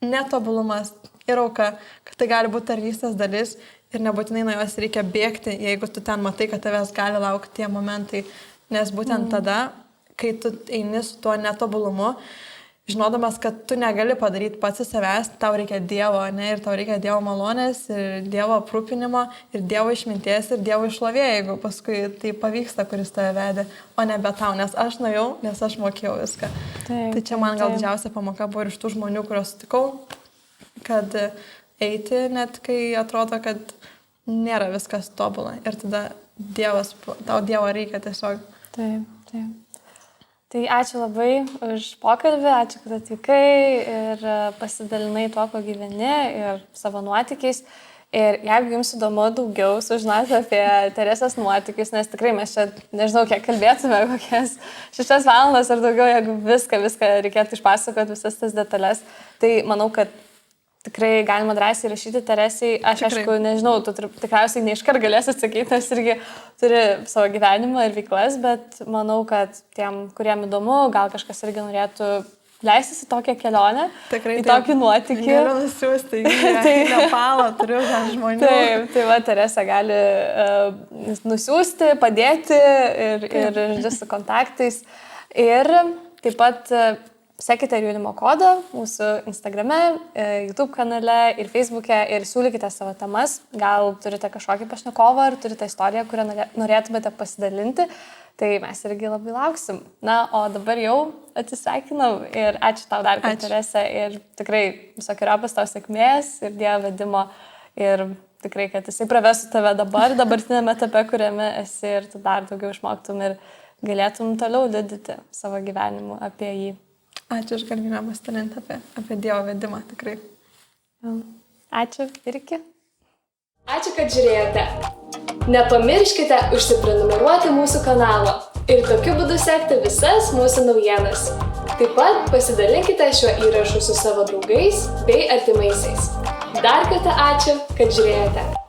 netobulumas ir auka, kad tai gali būti tarnystės dalis ir nebūtinai nuo jos reikia bėgti, jeigu tu ten matai, kad tavęs gali laukti tie momentai, nes būtent tada, kai tu eini su tuo netobulumu, žinodamas, kad tu negali padaryti pats į savęs, tau reikia Dievo, ir tau reikia Dievo malonės, ir Dievo aprūpinimo, ir Dievo išminties, ir Dievo išlovė, jeigu paskui tai pavyksta, kuris tave vedė, o nebe tau, nes aš nuėjau, nes aš mokėjau viską. Tai čia man gal didžiausia pamoka buvo ir iš tų žmonių, kuriuos sutikau, kad eiti net kai atrodo, kad nėra viskas tobula ir tada tau Dievo reikia tiesiog. Taip. Tai ačiū labai už pokalbį, ačiū, kad atvykai ir pasidalinai tuo, ko gyveni ir savo nuotykiais. Ir jeigu jums įdomu daugiau sužinoti apie Teresės nuotykius, nes tikrai mes čia, nežinau, kiek kalbėtume, kokias 6 valandas ar daugiau, jeigu viską reikėtų išpasakoti, visas tas detalės, tai manau, kad tikrai galima drąsiai rašyti Teresei. Aš aišku, nežinau, tu tikriausiai neiškart galėsi atsakyti, nes irgi turi savo gyvenimą ir veiklas, bet manau, kad tiem, kuriem įdomu, gal kažkas irgi norėtų leistis į tokią kelionę, tikrai, į tokį nuotykį. Galiu nusiųsti į Nepalą, turiu ten žmonių. Taip, tai va, Teresė gali nusiųsti, padėti ir su kontaktais. Ir taip pat sekite ir jaunimo kodą mūsų Instagrame, YouTube kanale ir Facebook'e ir siūlykite savo temas. Gal turite kažkokį pašnekovą ar turite istoriją, kurią norėtumėte pasidalinti. Tai mes irgi labai lauksim. Na, o dabar jau atsisveikinam ir ačiū tau dar, kad Teresė, ir tikrai visokiojopas tau sėkmės ir Dievo vedimo ir tikrai, kad jisai pravestų tave dabartinėme etape, kuriame esi ir tu dar daugiau išmoktum ir galėtum toliau liudyti savo gyvenimu apie jį. Ačiū už galimybę pasidalinti apie Dievo vedimą, tikrai. Ačiū ir iki. Ačiū, kad žiūrėjote. Nepamirškite užsiprenumeruoti mūsų kanalo ir tokiu būdu sekti visas mūsų naujienas. Taip pat pasidalinkite šiuo įrašu su savo draugais bei artimaisiais. Dar kartą ačiū, kad žiūrėjote.